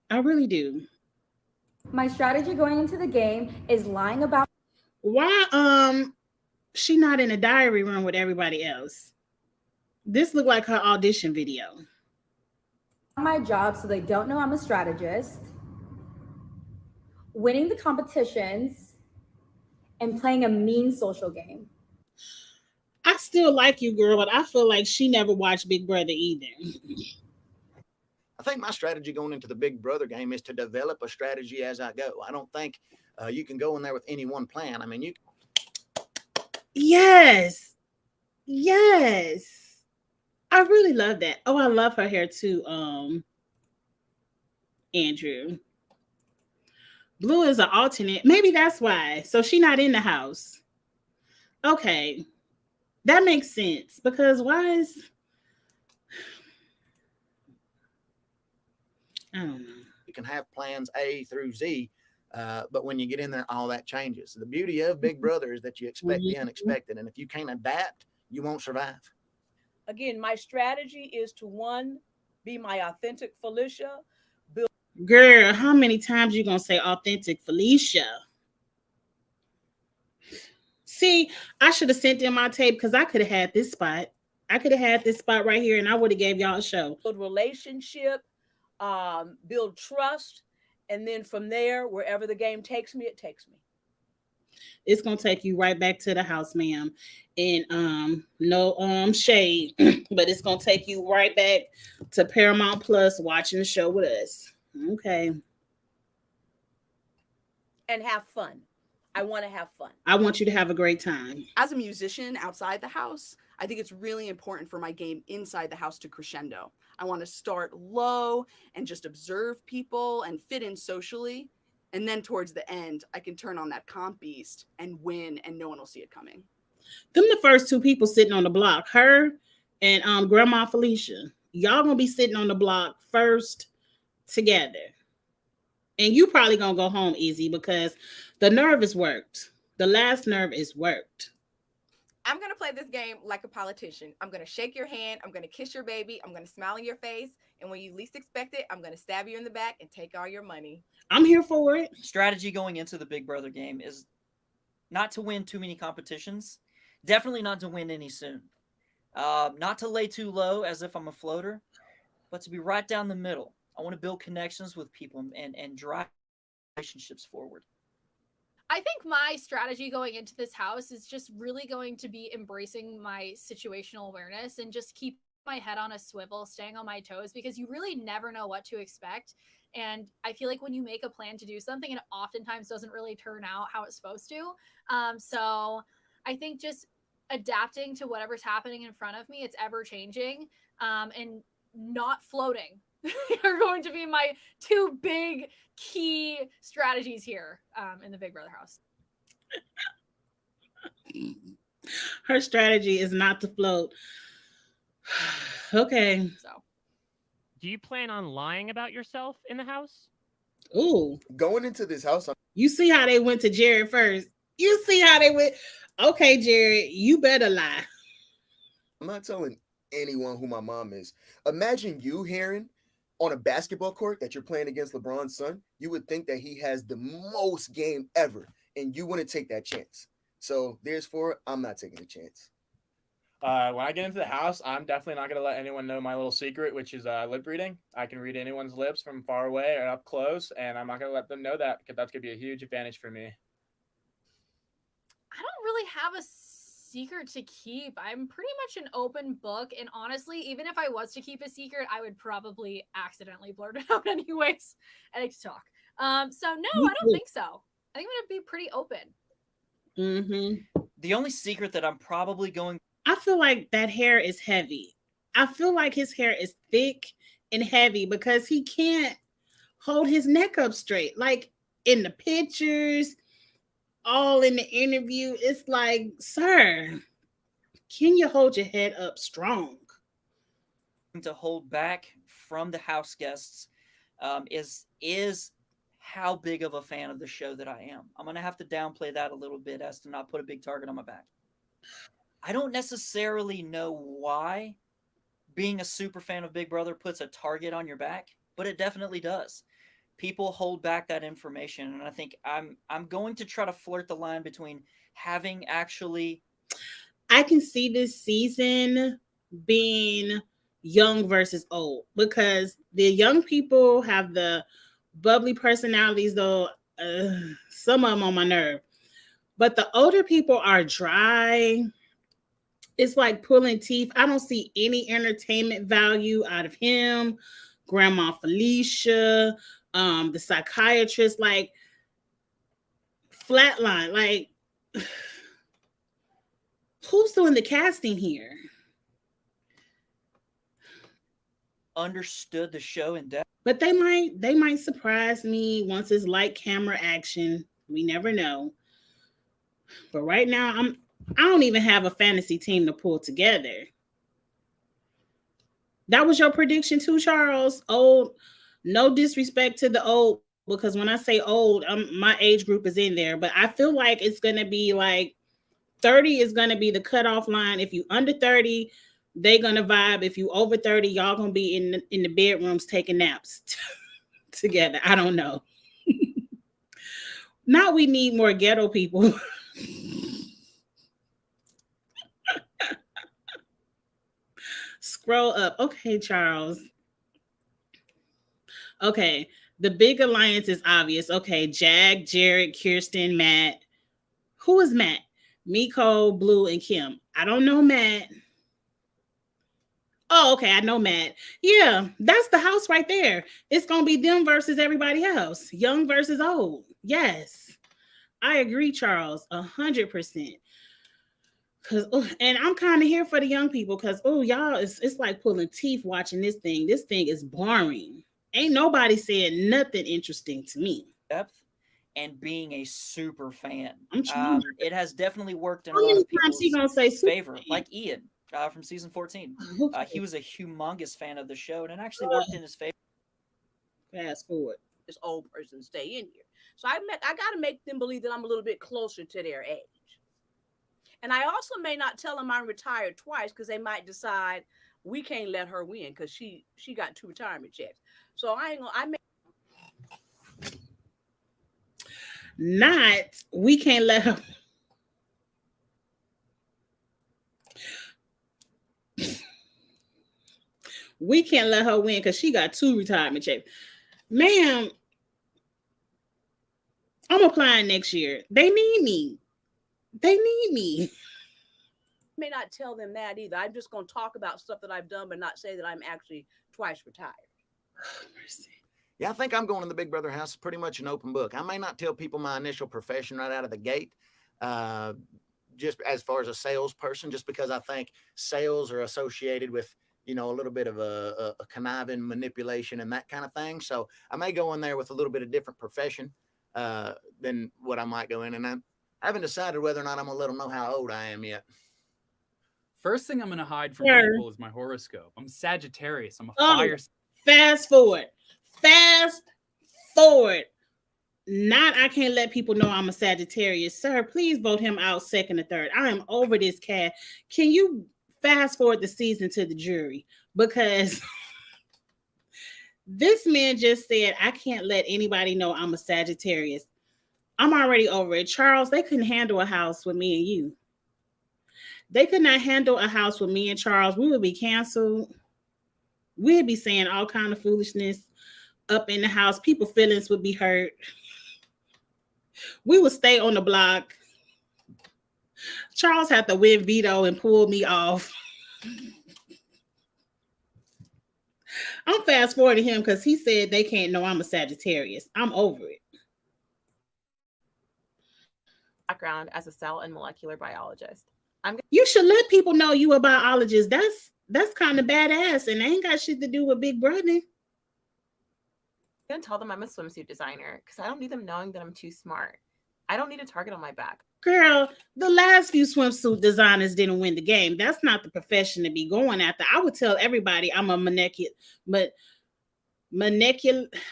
I really do. My strategy going into the game is lying about why she not in a diary room with everybody else. This looked like her audition video. My job so they don't know I'm a strategist, winning the competitions, and playing a mean social game. I still like you, girl, but I feel like she never watched Big Brother either. I think my strategy going into the Big Brother game is to develop a strategy as I go. I don't think you can go in there with any one plan. I mean, you. Yes. I really love that. Oh, I love her hair too, Andrew. Blue is an alternate. Maybe that's why. So she not in the house. Okay. That makes sense, because why is... I don't know. You can have plans A through Z, But when you get in there, all that changes. The beauty of Big Brother is that you expect the unexpected. And if you can't adapt, you won't survive. Again, my strategy is to one, be my authentic Felicia. Girl, how many times you gonna say authentic Felicia? See, I should have sent in my tape because I could have had this spot. I could have had this spot right here and I would have gave y'all a show. Build relationship, build trust, and then from there, wherever the game takes me, it takes me. It's gonna take you right back to the house, ma'am. And no shade, but it's gonna take you right back to Paramount Plus watching the show with us. Okay. And have fun. I want to have fun. I want you to have a great time. As a musician outside the house, I think it's really important for my game inside the house to crescendo. I want to start low and just observe people and fit in socially. And then towards the end, I can turn on that comp beast and win, and no one will see it coming. Them the first two people sitting on the block, her and Grandma Felicia. Y'all gonna be sitting on the block first together. And you probably gonna go home easy because the nerve is worked. The last nerve is worked. I'm going to play this game like a politician. I'm going to shake your hand. I'm going to kiss your baby. I'm going to smile in your face. And when you least expect it, I'm going to stab you in the back and take all your money. I'm here for it. Strategy going into the Big Brother game is not to win too many competitions. Definitely not to win any soon. Not to lay too low as if I'm a floater, but to be right down the middle. I want to build connections with people and drive relationships forward. I think my strategy going into this house is just really going to be embracing my situational awareness and just keep my head on a swivel, staying on my toes, because you really never know what to expect. And I feel like when you make a plan to do something, it oftentimes doesn't really turn out how it's supposed to. So I think just adapting to whatever's happening in front of me, it's ever changing, and not floating are going to be my two big key strategies here in the Big Brother house. Her strategy is not to float. Okay. So, do you plan on lying about yourself in the house? Ooh. Going into this house, you see how they went to Jared first. You see how they went. Okay, Jared, you better lie. I'm not telling anyone who my mom is. Imagine you hearing on a basketball court that you're playing against LeBron's son. You would think that he has the most game ever, and you wouldn't take that chance. So therefore, I'm not taking a chance. When I get into the house, I'm definitely not going to let anyone know my little secret, which is lip reading. I can read anyone's lips from far away or up close, and I'm not going to let them know that because that's going to be a huge advantage for me. I don't really have a secret to keep. I'm pretty much an open book, and honestly, even if I was to keep a secret, I would probably accidentally blurt it out anyways. I like to talk. So no, I don't think so. I think I'm gonna be pretty open. Mm-hmm. The only secret that I'm probably going... I feel like that hair is heavy. I feel like his hair is thick and heavy because he can't hold his neck up straight. Like in the pictures, all in the interview, it's like, sir, can you hold your head up strong? To hold back from the house guests is how big of a fan of the show that I am. I'm going to have to downplay that a little bit as to not put a big target on my back. I don't necessarily know why being a super fan of Big Brother puts a target on your back, but it definitely does. People hold back that information, and I think I'm going to try to flirt the line between having actually... I can see this season being young versus old because the young people have the bubbly personalities, though some of them on my nerve. But the older people are dry. It's like pulling teeth. I don't see any entertainment value out of him. Grandma Felicia, the psychiatrist, like flatline. Like, who's doing the casting here? Understood the show in depth. But they might surprise me once it's light camera action. We never know. But right now, I don't even have a fantasy team to pull together. That was your prediction too, Charles? Old, no disrespect to the old because when I say old, my age group is in there, but I feel like it's going to be like 30 is going to be the cutoff line. If you under 30, they going to vibe. If you over 30, y'all going to be in the bedrooms taking naps together. I don't know. Now we need more ghetto people. Scroll up. Okay, Charles. Okay, the big alliance is obvious. Okay, Jag, Jared, Kirsten, Matt. Who is Matt? Miko, Blue, and Kim. I don't know Matt. Oh, okay, I know Matt. Yeah, that's the house right there. It's gonna be them versus everybody else. Young versus old. Yes, I agree, Charles. 100%. Cause and I'm kind of here for the young people because y'all, it's like pulling teeth watching this thing. This thing is boring. Ain't nobody saying nothing interesting to me. Depth and being a super fan. I'm trying. It has definitely worked in How a lot many of times people's he gonna say super favor, fan? like Ian from season 14. Okay. He was a humongous fan of the show, and it actually worked in his favor. Fast forward. This old person stay in here. So I got to make them believe that I'm a little bit closer to their age. And I also may not tell them I'm retired twice because they might decide we can't let her win because she got 2 retirement checks. So I ain't gonna. Not we can't let her. We can't let her win because she got 2 retirement checks. Ma'am, I'm applying next year. They need me. They need me. May not tell them that either. I'm just going to talk about stuff that I've done, but not say that I'm actually twice retired. Yeah, I think I'm going to the Big Brother house. It's pretty much an open book. I may not tell people my initial profession right out of the gate, just as far as a salesperson, just because I think sales are associated with, a little bit of a conniving manipulation and that kind of thing. So I may go in there with a little bit of different profession than what I might go in. And I haven't decided whether or not I'm going to let them know how old I am yet. First thing I'm going to hide from people is my horoscope. I'm Sagittarius. I'm a fire. Fast forward. Fast forward. Not I can't let people know I'm a Sagittarius. Sir, please vote him out second or third. I am over this cat. Can you fast forward the season to the jury? Because this man just said, I can't let anybody know I'm a Sagittarius. I'm already over it. Charles, they couldn't handle a house with me and you. They could not handle a house with me and Charles. We would be canceled. We'd be saying all kind of foolishness up in the house. People's feelings would be hurt. We would stay on the block. Charles had to win veto and pull me off. I'm fast forwarding him because he said they can't know I'm a Sagittarius. I'm over it. Background as a cell and molecular biologist. You should let people know you a biologist. That's kind of badass, and they ain't got shit to do with Big Brother. I'm gonna tell them I'm a swimsuit designer because I don't need them knowing that I'm too smart. I don't need a target on my back. Girl, the last few swimsuit designers didn't win the game. That's not the profession to be going after. I would tell everybody I'm a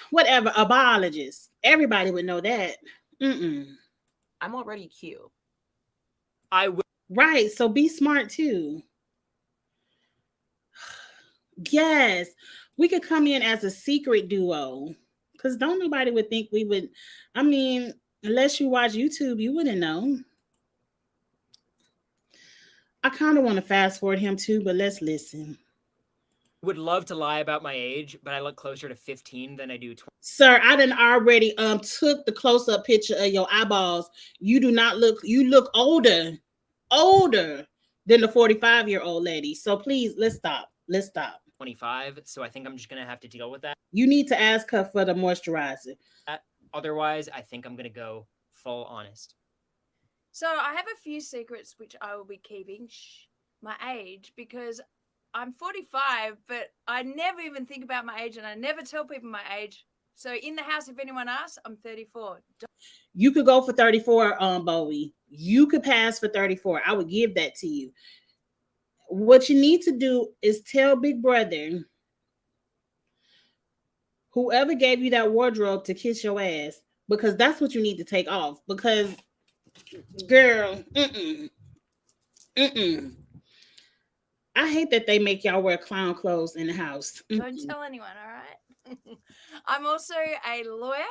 whatever, a biologist. Everybody would know that. I'm already cute. I will. Right, so be smart too. Yes, we could come in as a secret duo because don't nobody would think we would. I mean, unless you watch YouTube, you wouldn't know. I kind of want to fast forward him too, but let's listen. Would love to lie about my age, but I look closer to 15 than I do 20. Sir, I done already took the close-up picture of your eyeballs. You do not look, you look older than the 45-year-old lady. So please, let's stop. 25, so I think I'm just gonna have to deal with that. You need to ask her for the moisturizer. Otherwise, I think I'm gonna go full honest. So I have a few secrets which I will be keeping. My age, because I'm 45, but I never even think about my age, and I never tell people my age. So in the house, if anyone asks, I'm 34. You could go for 34, Bowie. You could pass for 34. I would give that to you. What you need to do is tell Big Brother whoever gave you that wardrobe to kiss your ass, because that's what you need to take off. Because, girl, I hate that they make y'all wear clown clothes in the house. Don't tell anyone, all right? I'm also a lawyer,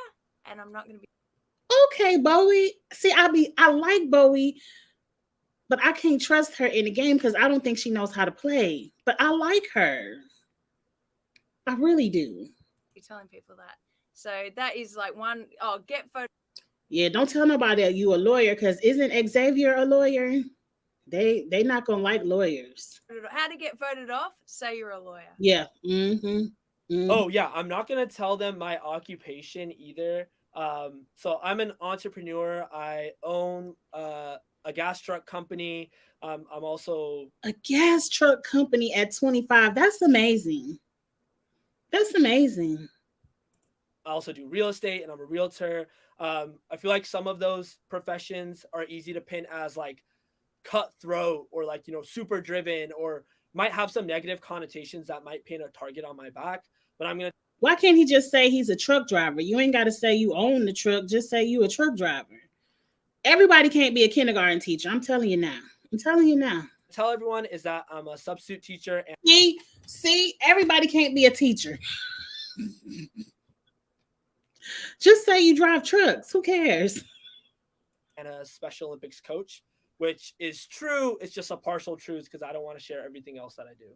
and I'm not going to be. Okay, Bowie. See, I like Bowie, but I can't trust her in the game because I don't think she knows how to play. But I like her. I really do. You're telling people that. So that is like one. Oh, get photo. Yeah, don't tell nobody that you a lawyer, because isn't Xavier a lawyer? They not gonna like lawyers. How to get voted off? Say you're a lawyer. Yeah. Oh yeah, I'm not gonna tell them my occupation either. So I'm an entrepreneur. I own a gas truck company. I'm also A gas truck company at 25. That's amazing. That's amazing. I also do real estate, and I'm a realtor. I feel like some of those professions are easy to pin as like cutthroat or like, you know, super driven, or might have some negative connotations that might paint a target on my back. But I'm gonna. Why can't he just say he's a truck driver? You ain't got to say you own the truck. Just say you a truck driver. Everybody can't be a kindergarten teacher. I'm telling you now. I'm telling you now. Tell everyone is that I'm a substitute teacher. And see, everybody can't be a teacher. Just say you drive trucks. Who cares? And a Special Olympics coach, which is true. It's just a partial truth because I don't want to share everything else that I do.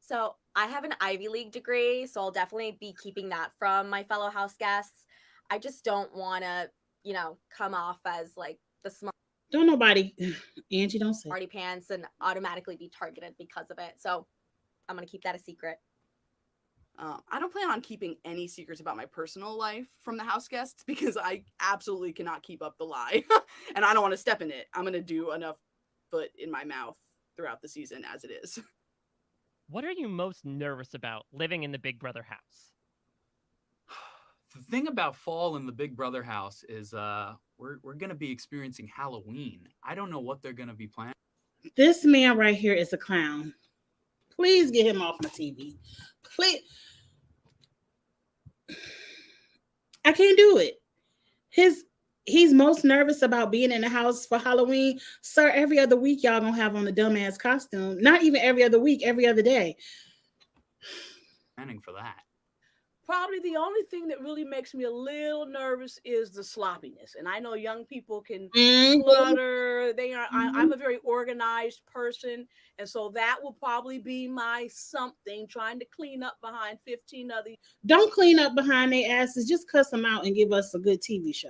So I have an Ivy League degree, so I'll definitely be keeping that from my fellow house guests. I just don't want to, you know, come off as like the smart. Don't nobody, Angie, don't say. Smarty pants and automatically be targeted because of it. So I'm going to keep that a secret. I don't plan on keeping any secrets about my personal life from the house guests because I absolutely cannot keep up the lie. And I don't want to step in it. I'm going to do enough foot in my mouth throughout the season as it is. What are you most nervous about living in the Big Brother house? The thing about fall in the Big Brother house is we're going to be experiencing Halloween. I don't know what they're going to be planning. This man right here is a clown. Please get him off my TV. Please. I can't do it. He's most nervous about being in the house for Halloween. Sir, every other week y'all gonna have on a dumbass costume. Not even every other week, every other day. Planning for that. Probably the only thing that really makes me a little nervous is the sloppiness. And I know young people can clutter. I'm a very organized person. And so that will probably be my something, trying to clean up behind 15 other. Don't clean up behind their asses. Just cuss them out and give us a good TV show.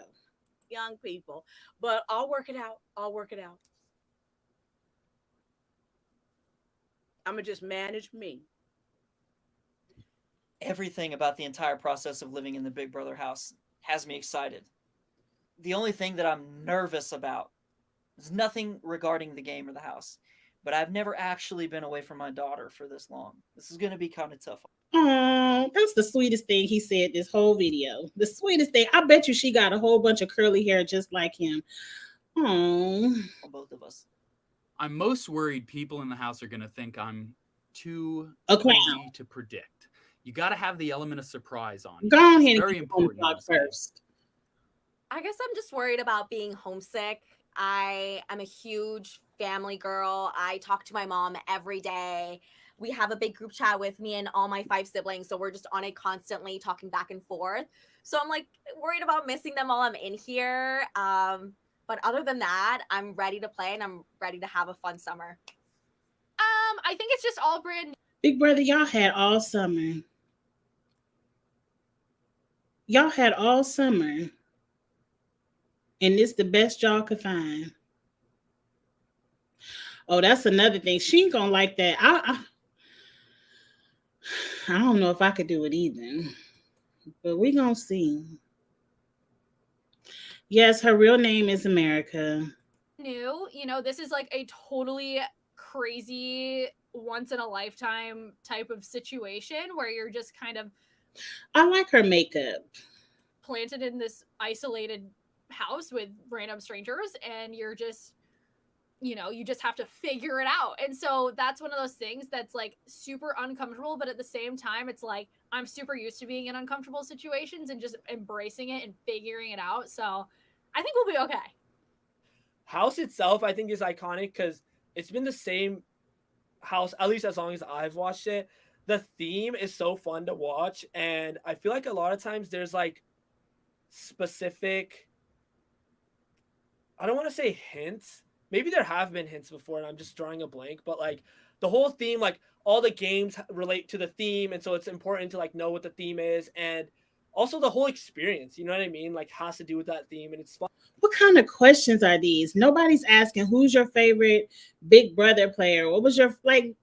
Young people. But I'll work it out. I'm going to just manage me. Everything about the entire process of living in the Big Brother house has me excited. The only thing that I'm nervous about is nothing regarding the game or the house, but I've never actually been away from my daughter for this long. This is going to be kind of tough. Oh, that's the sweetest thing he said this whole video. The sweetest thing. I bet you she got a whole bunch of curly hair just like him. Oh, both of us. I'm most worried people in the house are going to think I'm too crazy to predict. You got to have the element of surprise on. Go on it's ahead very important first. I guess I'm just worried about being homesick. I am a huge family girl. I talk to my mom every day. We have a big group chat with me and all my 5 siblings, so we're just on it constantly talking back and forth. So I'm like worried about missing them while I'm in here. But other than that, I'm ready to play and I'm ready to have a fun summer. I think it's just all brand. Big Brother, y'all had all summer. Y'all had all summer. And this the best y'all could find. Oh, that's another thing. She ain't gonna like that. I don't know if I could do it either. But we gonna see. Yes, her real name is America. New, you know, this is like a totally crazy once in a lifetime type of situation where you're just kind of I like her makeup. Planted in this isolated house with random strangers and you're just you know, you just have to figure it out. And so that's one of those things that's like super uncomfortable, but at the same time, it's like I'm super used to being in uncomfortable situations and just embracing it and figuring it out. So I think we'll be okay. House itself, I think, is iconic because it's been the same house, at least as long as I've watched it. The theme is so fun to watch, and I feel like a lot of times there's like specific, I don't want to say hints. Maybe there have been hints before, and I'm just drawing a blank. But like the whole theme, like all the games relate to the theme, and so it's important to like know what the theme is, and also the whole experience. You know what I mean? Like has to do with that theme, and it's fun. What kind of questions are these? Nobody's asking who's your favorite Big Brother player. What was your like?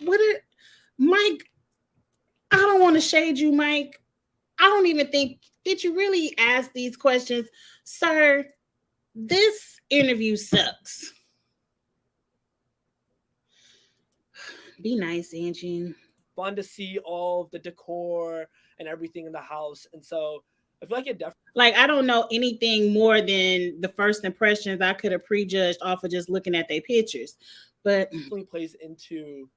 What it, Mike? I don't want to shade you, Mike. I don't even think did you really ask these questions, sir? This interview sucks. Be nice, Angie. Fun to see all of the decor and everything in the house, and so I feel like it definitely. Like I don't know anything more than the first impressions I could have prejudged off of just looking at their pictures, but definitely plays into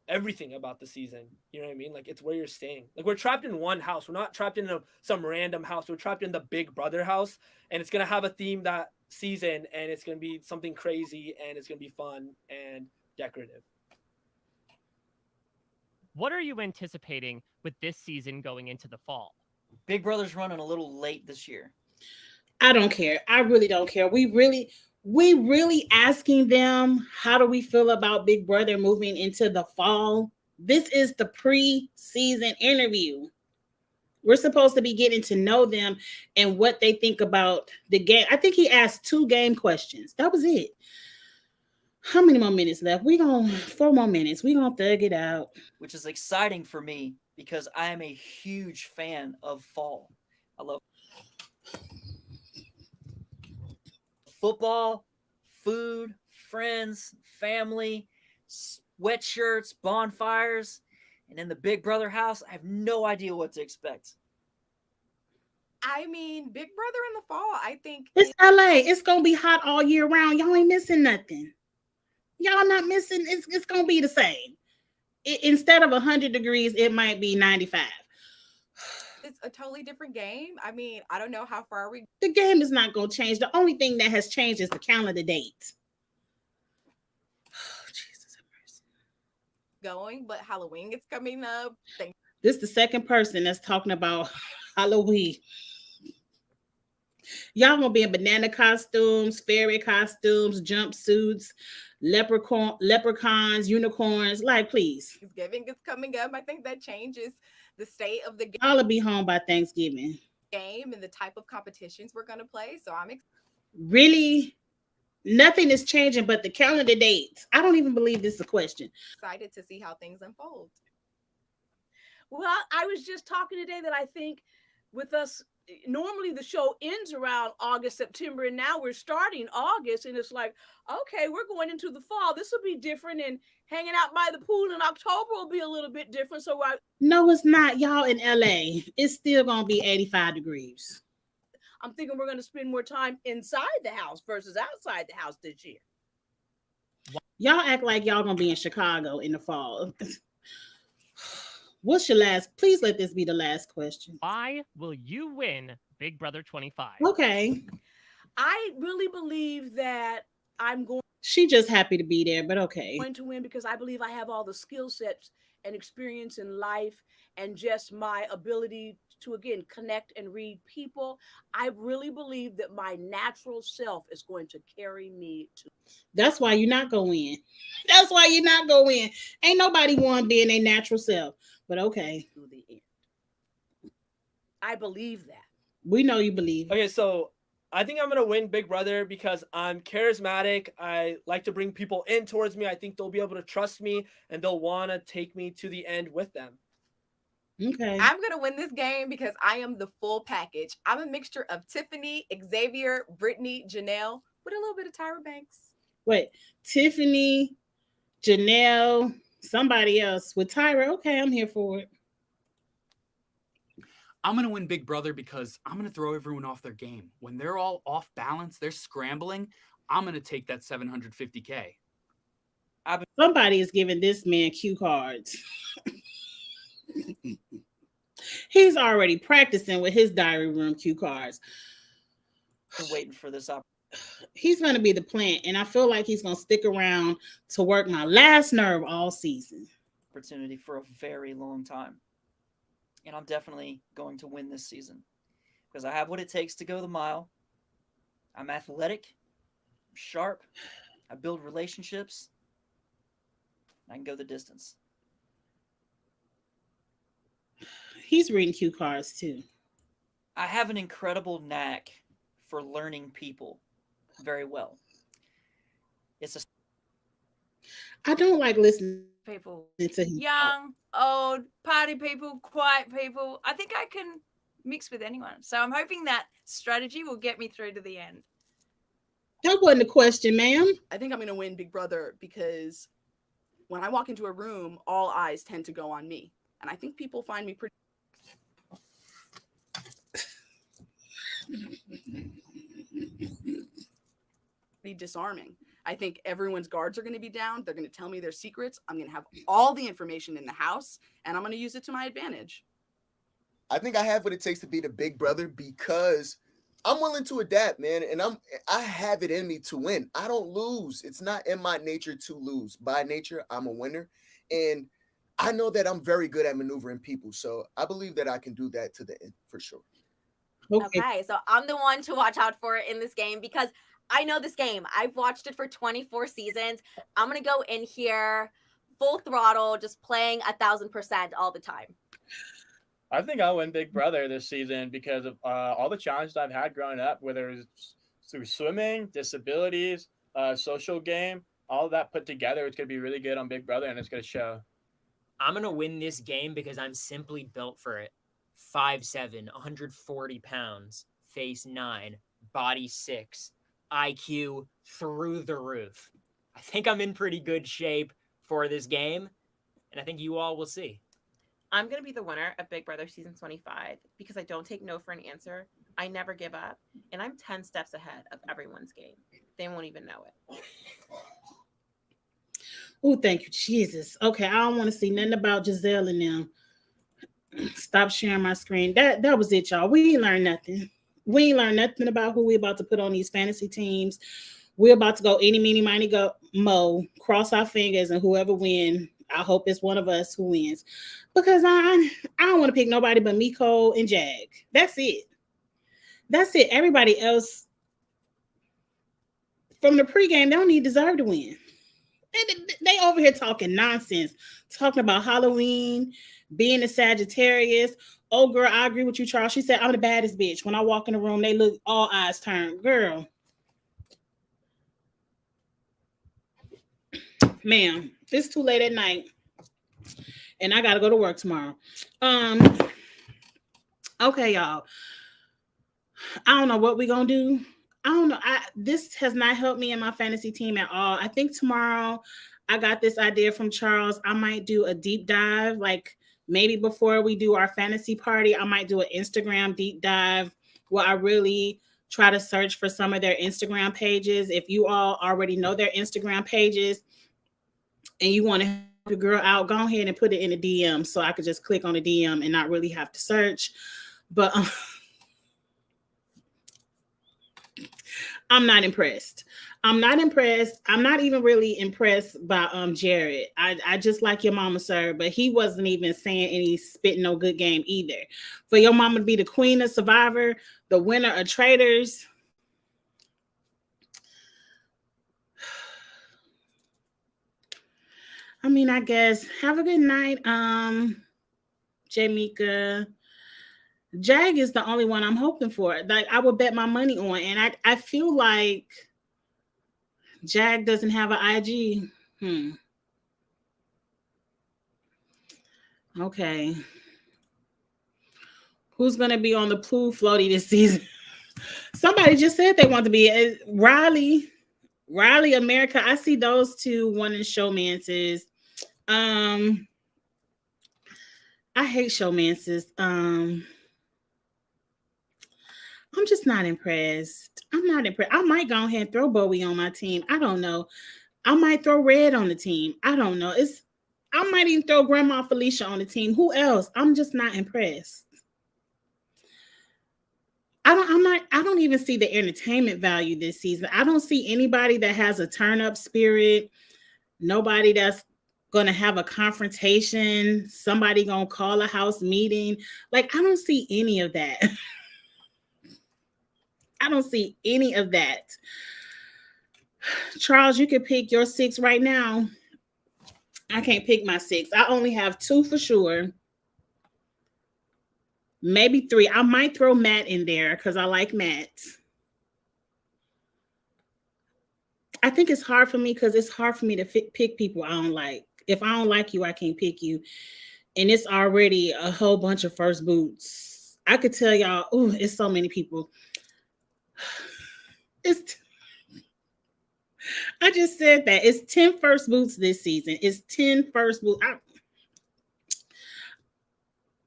everything about the season. You know what I mean? Like it's where you're staying. Like we're trapped in one house. We're not trapped in some random house. We're trapped in the Big Brother house, and it's gonna have a theme that season, and it's gonna be something crazy, and it's gonna be fun and decorative. What are you anticipating with this season going into the fall? Big Brother's running a little late this year. I don't care. I really don't care. We really asking them how do we feel about Big Brother moving into the fall? This is the pre-season interview. We're supposed to be getting to know them and what they think about the game. I think he asked 2 game questions. That was it. How many more minutes left? 4 more minutes. We gonna thug it out. Which is exciting for me because I am a huge fan of fall. I love football, food, friends, family, sweatshirts, bonfires, and in the Big Brother house, I have no idea what to expect. I mean, Big Brother in the fall, I think it's LA. It's gonna be hot all year round. Y'all ain't missing nothing. Y'all not missing. It's gonna be the same. Instead of 100 degrees, it might be 95. It's a totally different game. I mean, I don't know how far we. The game is not gonna change. The only thing that has changed is the calendar date. Oh, Jesus Christ. Going, but Halloween is coming up. This is the second person that's talking about Halloween. Y'all gonna be in banana costumes, fairy costumes, jumpsuits, leprechauns, unicorns. Like, please. Thanksgiving is coming up. I think that changes the state of the game. I'll be home by Thanksgiving. Game and the type of competitions we're gonna play. So I'm really nothing is changing but the calendar dates. I don't even believe this is a question. Excited to see how things unfold. Well, I was just talking today that I think with us, normally the show ends around August, September, and now we're starting August, and it's like, okay, we're going into the fall. This will be different, and hanging out by the pool in October will be a little bit different. So no, it's not. Y'all in LA, it's still gonna be 85 degrees. I'm thinking we're gonna spend more time inside the house versus outside the house this year. Y'all act like y'all gonna be in Chicago in the fall. What's your last? Please let this be the last question. Why will you win Big Brother 25? Okay. I really believe that I'm going. She just happy to be there, but okay. Going to win because I believe I have all the skill sets and experience in life and just my ability to, again, connect and read people. I really believe that my natural self is going to carry me to. That's why you're not going to win. That's why you're not going to win. Ain't nobody won being their natural self, but okay. To the end. I believe that. We know you believe. Okay, so I think I'm going to win Big Brother because I'm charismatic. I like to bring people in towards me. I think they'll be able to trust me and they'll want to take me to the end with them. Okay. I'm going to win this game because I am the full package. I'm a mixture of Tiffany, Xavier, Brittany, Janelle, with a little bit of Tyra Banks. Wait, Tiffany, Janelle, somebody else with Tyra. Okay, I'm here for it. I'm going to win Big Brother because I'm going to throw everyone off their game. When they're all off balance, they're scrambling. I'm gonna take that 750K. Somebody is giving this man cue cards. He's already practicing with his diary room cue cards. Been waiting for this opportunity. He's going to be the plant, and I feel like he's going to stick around to work my last nerve all season. Opportunity for a very long time. And I'm definitely going to win this season because I have what it takes to go the mile. I'm athletic, I'm sharp, I build relationships, I can go the distance. He's reading cue cards too. I have an incredible knack for learning people very well. I don't like listening people, to him. Young, old, party people, quiet people. I think I can mix with anyone. So I'm hoping that strategy will get me through to the end. That wasn't a question, ma'am. I think I'm going to win Big Brother because when I walk into a room, all eyes tend to go on me. And I think people find me pretty disarming. I think everyone's guards are going to be down. They're going to tell me their secrets. I'm going to have all the information in the house, and I'm going to use it to my advantage. I think I have what it takes to be the big brother because I'm willing to adapt, man, and I have it in me to win. I don't lose. It's not in my nature to lose. By nature, I'm a winner, and I know that I'm very good at maneuvering people. So I believe that I can do that to the end for sure. Okay, so I'm the one to watch out for in this game because I know this game. I've watched it for 24 seasons. I'm going to go in here full throttle, just playing 1,000% all the time. I think I'll win Big Brother this season because of all the challenges I've had growing up, whether it's through swimming, disabilities, social game, all of that put together. It's going to be really good on Big Brother, and it's going to show. I'm going to win this game because I'm simply built for it. 5'7", 140 pounds, face 9, body 6, IQ through the roof. I think I'm in pretty good shape for this game, and I think you all will see. I'm going to be the winner of Big Brother Season 25 because I don't take no for an answer. I never give up, and I'm 10 steps ahead of everyone's game. They won't even know it. Oh, thank you, Jesus. Okay, I don't want to see nothing about Giselle and them. Stop sharing my screen. That was it, y'all. We ain't learned nothing. We ain't learned nothing about who we about to put on these fantasy teams. We're about to go any, meeny, miny, go, mo. Cross our fingers, and whoever wins, I hope it's one of us who wins. Because I don't want to pick nobody but Miko and Jag. That's it. That's it. Everybody else from the pregame, they don't even deserve to win. They over here talking nonsense, talking about Halloween, being a Sagittarius. Oh, girl, I agree with you, Charles. She said, I'm the baddest bitch. When I walk in the room, they look all eyes turned. Girl. Ma'am, it's too late at night. And I got to go to work tomorrow. Okay, y'all. I don't know what we're going to do. I don't know. This has not helped me in my fantasy team at all. I think tomorrow I got this idea from Charles. I might do a deep dive, like maybe before we do our fantasy party, I might do an Instagram deep dive where I really try to search for some of their Instagram pages. If you all already know their Instagram pages and you want to help your girl out, go ahead and put it in a DM so I could just click on the DM and not really have to search. But I'm not impressed. I'm not impressed. I'm not even really impressed by Jared. I just like your mama, sir, but he wasn't even saying any spitting no good game either. For your mama to be the queen of Survivor, the winner of Traitors. I mean, I guess have a good night, Jamika. Jag is the only one I'm hoping for. Like I would bet my money on, and I feel like Jag doesn't have an IG. Okay. Who's gonna be on the pool floaty this season? Somebody just said they want to be Riley, America. I see those two wanting showmances. I hate showmances. I'm just not impressed. I'm not impressed. I might go ahead and throw Bowie on my team. I don't know. I might throw Red on the team. I don't know. I might even throw Grandma Felicia on the team. Who else? I'm just not impressed. I don't even see the entertainment value this season. I don't see anybody that has a turn up spirit. Nobody that's gonna have a confrontation. Somebody gonna call a house meeting. Like, I don't see any of that. I don't see any of that. Charles, you can pick your 6 right now. I can't pick my 6. I only have 2 for sure. Maybe 3. I might throw Matt in there because I like Matt. I think it's hard for me because it's hard for me to pick people I don't like. If I don't like you, I can't pick you. And it's already a whole bunch of first boots. I could tell y'all, oh, it's so many people. I just said that. It's 10 first boots this season. It's 10 first boots.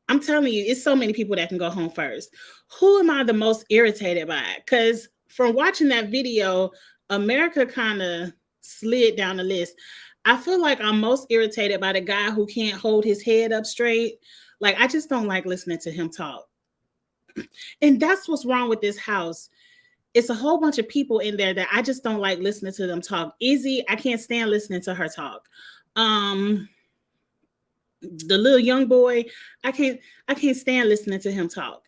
I'm telling you, it's so many people that can go home first. Who am I the most irritated by? Because from watching that video, America kind of slid down the list. I feel like I'm most irritated by the guy who can't hold his head up straight. Like, I just don't like listening to him talk. And that's what's wrong with this house. It's a whole bunch of people in there that I just don't like listening to them talk. Izzy, I can't stand listening to her talk. The little young boy, I can't stand listening to him talk.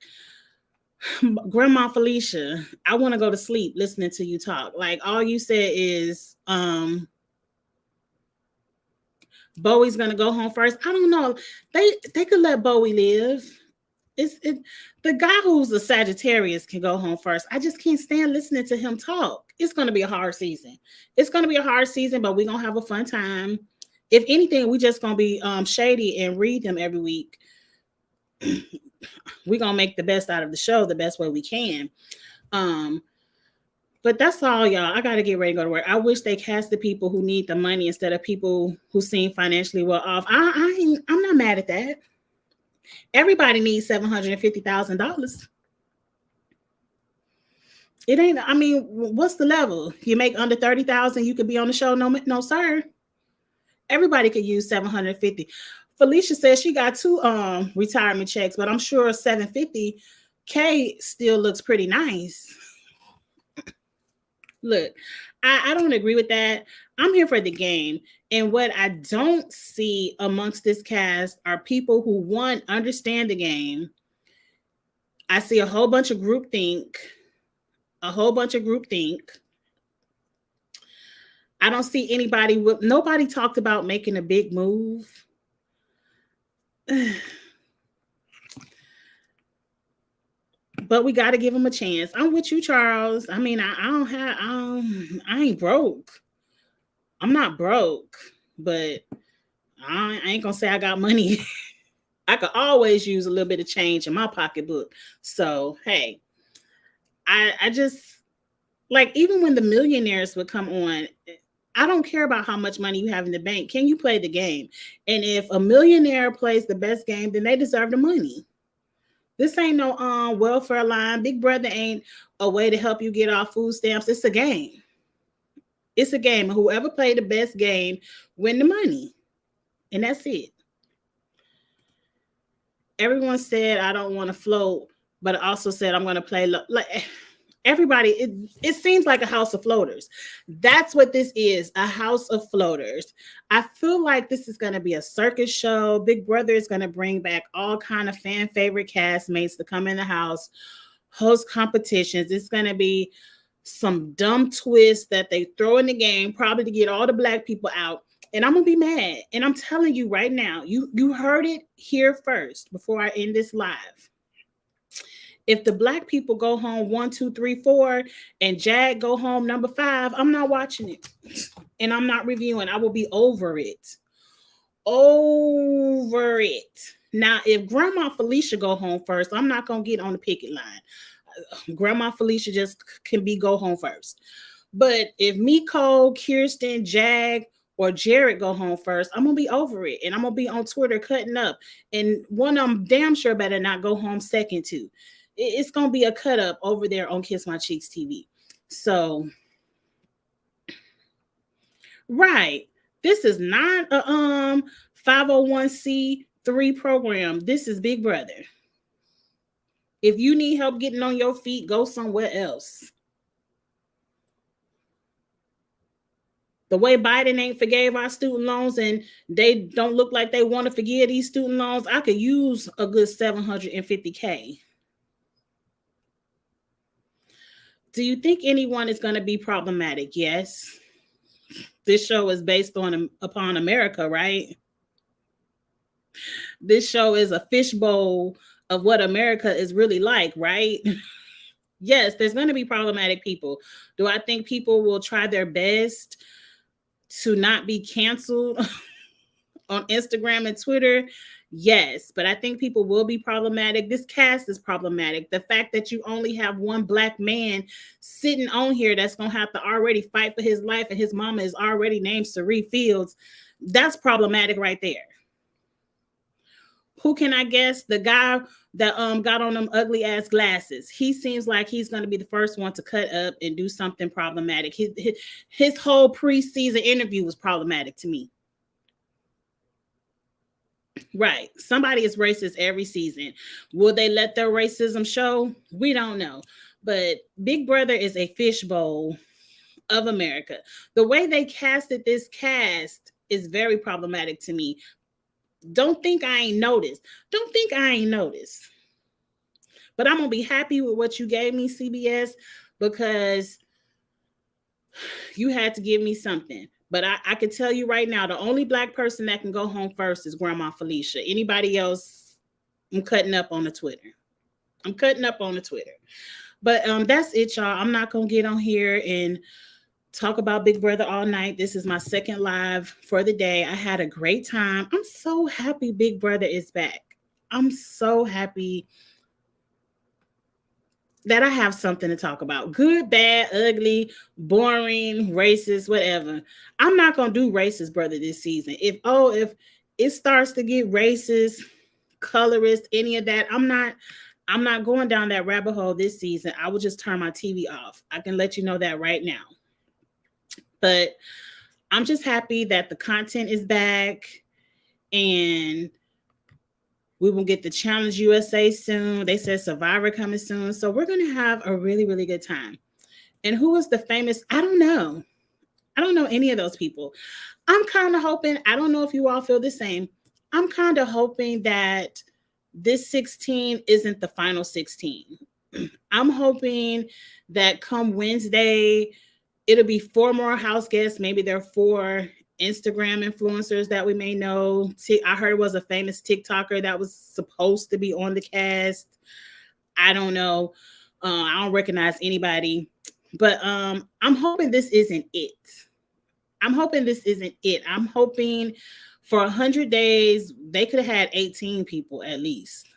Grandma Felicia, I want to go to sleep listening to you talk. Like, all you said is Bowie's gonna go home first. I don't know. They could let Bowie live. The guy who's a Sagittarius can go home first. I just can't stand listening to him talk. It's gonna be a hard season. It's gonna be a hard season, but we're gonna have a fun time. If anything, we just gonna be shady and read them every week. We're gonna make the best out of the show the best way we can. But that's all, y'all. I gotta get ready to go to work. I wish they cast the people who need the money instead of people who seem financially well off. I'm not mad at that. Everybody needs $750,000. It ain't. I mean, what's the level? You make under 30,000, you could be on the show. No, sir. Everybody could use 750. Felicia says she got 2 retirement checks, but I'm sure 750K still looks pretty nice. Look, I don't agree with that. I'm here for the game. And what I don't see amongst this cast are people who, one, understand the game. I see a whole bunch of groupthink. I don't see anybody nobody talked about making a big move. But we got to give them a chance. I'm with you, Charles. I mean, I ain't broke. I'm not broke, but I ain't gonna say I got money. I could always use a little bit of change in my pocketbook. So, hey, I just, like, even when the millionaires would come on, I don't care about how much money you have in the bank. Can you play the game? And if a millionaire plays the best game, then they deserve the money. This ain't no welfare line. Big Brother ain't a way to help you get off food stamps. It's a game. It's a game. And whoever played the best game win the money. And that's it. Everyone said I don't want to float, but I also said I'm going to play like everybody. It seems like a house of floaters. That's what this is, a house of floaters. I feel like this is going to be a circus show. Big Brother is going to bring back all kind of fan favorite castmates to come in the house, host competitions. It's going to be some dumb twist that they throw in the game, probably to get all the black people out. And I'm gonna be mad. And I'm telling you right now, you heard it here first before I end this live. If the black people go home 1, 2, 3, 4, and Jag go home number 5, I'm not watching it. And I'm not reviewing. I will be over it. Over it. Now, if Grandma Felicia go home first, I'm not gonna get on the picket line. Grandma Felicia just can go home first. But if Miko, Kirsten, Jag, or Jared go home first, I'm gonna be over it, and I'm gonna be on Twitter cutting up. And one of them damn sure better not go home second too. it's gonna be a cut up over there on Kiss My Cheeks TV. So, right, this is not a 501c3 program. This is Big Brother. If you need help getting on your feet, go somewhere else. The way Biden ain't forgave our student loans and they don't look like they want to forgive these student loans, I could use a good $750K. Do you think anyone is going to be problematic? Yes. This show is based upon America, right? This show is a fishbowl of what America is really like, right? Yes, there's going to be problematic people. Do I think people will try their best to not be canceled on Instagram and Twitter? Yes, but I think people will be problematic. This cast is problematic. The fact that you only have one black man sitting on here that's going to have to already fight for his life and his mama is already named Sari Fields, that's problematic right there. Who can I guess? The guy that got on them ugly ass glasses. He seems like he's going to be the first one to cut up and do something problematic. His whole preseason interview was problematic to me. Right. Somebody is racist every season. Will they let their racism show? We don't know. But Big Brother is a fishbowl of America. The way they casted this cast is very problematic to me. Don't think I ain't noticed. Don't think I ain't noticed. But I'm going to be happy with what you gave me, CBS, because you had to give me something. But I can tell you right now, the only black person that can go home first is Grandma Felicia. Anybody else, I'm cutting up on the Twitter. But that's it, y'all. I'm not going to get on here and talk about Big Brother all night. This is my second live for the day. I had a great time. I'm so happy Big Brother is back. I'm so happy that I have something to talk about. Good, bad, ugly, boring, racist, whatever. I'm not going to do racist brother this season. If it starts to get racist, colorist, any of that, I'm not going down that rabbit hole this season. I will just turn my TV off. I can let you know that right now. But I'm just happy that the content is back and we will get the Challenge USA soon. They said Survivor coming soon. So we're going to have a really, really good time. And who is the famous? I don't know. I don't know any of those people. I'm kind of hoping, I don't know if you all feel the same. I'm kind of hoping that this 16 isn't the final 16. I'm hoping that come Wednesday, it'll be 4 more house guests. Maybe there are 4 Instagram influencers that we may know. I heard it was a famous TikToker that was supposed to be on the cast. I don't know. I don't recognize anybody. But I'm hoping this isn't it. I'm hoping for 100 days, they could have had 18 people at least.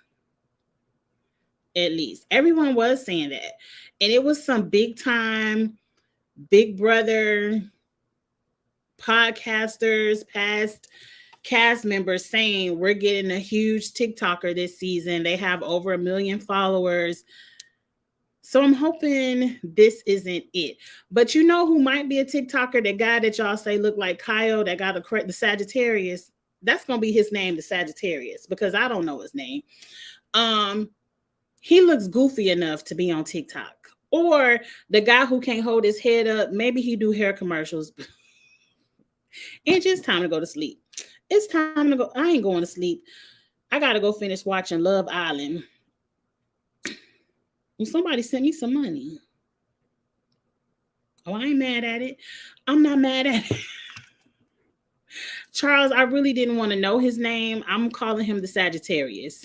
Everyone was saying that. And it was some big time Big Brother podcasters, past cast members saying we're getting a huge TikToker this season. They have over 1 million followers. So I'm hoping this isn't it. But you know who might be a TikToker? The guy that y'all say look like Kyle that got the Sagittarius. That's going to be his name, the Sagittarius, because I don't know his name. He looks goofy enough to be on TikTok. Or the guy who can't hold his head up, maybe he do hair commercials. It's just time to go to sleep. It's time to go. I ain't going to sleep. I got to go finish watching Love Island. Well, somebody sent me some money. Oh, I ain't mad at it. I'm not mad at it. Charles, I really didn't want to know his name. I'm calling him the Sagittarius.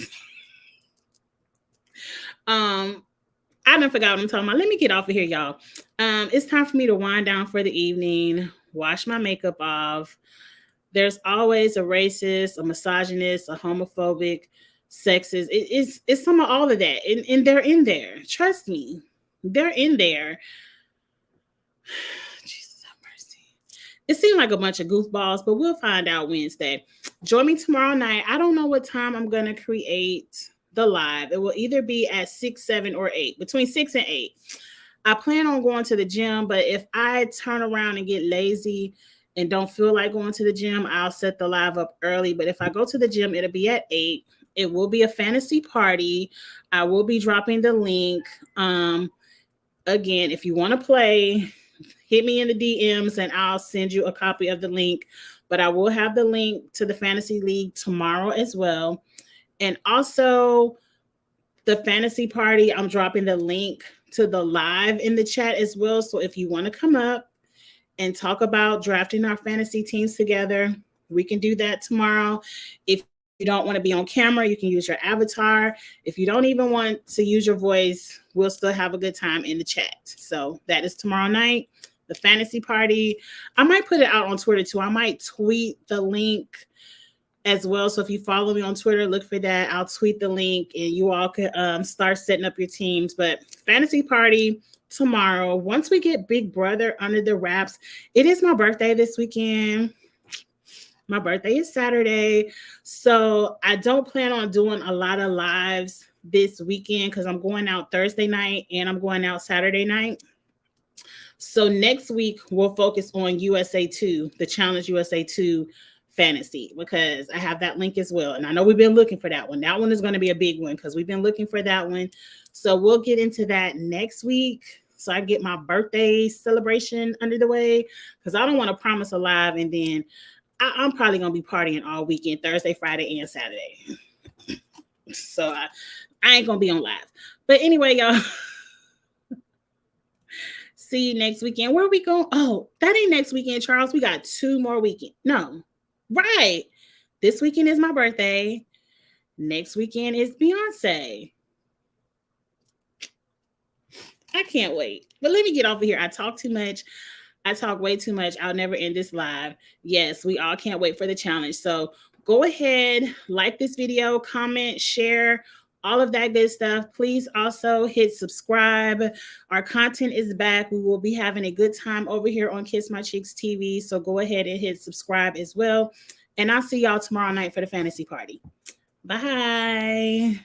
I done forgot what I'm talking about. Let me get off of here, y'all. It's time for me to wind down for the evening, wash my makeup off. There's always a racist, a misogynist, a homophobic, sexist. It's some of all of that. And they're in there. Trust me. They're in there. Jesus have mercy. It seemed like a bunch of goofballs, but we'll find out Wednesday. Join me tomorrow night. I don't know what time I'm going to create the live. It will either be at 6, 7, or 8, between 6 and 8. I plan on going to the gym, but if I turn around and get lazy and don't feel like going to the gym, I'll set the live up early. But if I go to the gym, it'll be at 8. It will be a fantasy party. I will be dropping the link. Again, if you want to play, hit me in the DMs and I'll send you a copy of the link. But I will have the link to the fantasy league tomorrow as well. And also the fantasy party, I'm dropping the link to the live in the chat as well. So if you want to come up and talk about drafting our fantasy teams together, we can do that tomorrow. If you don't want to be on camera, you can use your avatar. If you don't even want to use your voice, we'll still have a good time in the chat. So that is tomorrow night, the fantasy party. I might put it out on Twitter too. I might tweet the link as well. So if you follow me on Twitter, look for that. I'll tweet the link and you all can start setting up your teams. But fantasy party tomorrow. Once we get Big Brother under the wraps, it is my birthday this weekend. My birthday is Saturday. So I don't plan on doing a lot of lives this weekend because I'm going out Thursday night and I'm going out Saturday night. So next week, we'll focus on USA 2, the Challenge USA 2 fantasy, because I have that link as well. And I know we've been looking for that one. That one is going to be a big one because we've been looking for that one. So we'll get into that next week. So I get my birthday celebration under the way because I don't want to promise a live and then I'm probably going to be partying all weekend, Thursday, Friday, and Saturday. So I ain't going to be on live. But anyway, y'all, see you next weekend. Where are we going? Oh, that ain't next weekend, Charles. We got 2 more weekends. No. Right. This weekend is my birthday. Next weekend is Beyonce. I can't wait. But let me get off of here. I talk too much. I talk way too much. I'll never end this live. Yes, we all can't wait for the challenge. So go ahead, like this video, comment, share, all of that good stuff. Please also hit subscribe. Our content is back. We will be having a good time over here on Kiss My Cheeks TV. So go ahead and hit subscribe as well. And I'll see y'all tomorrow night for the fantasy party. Bye.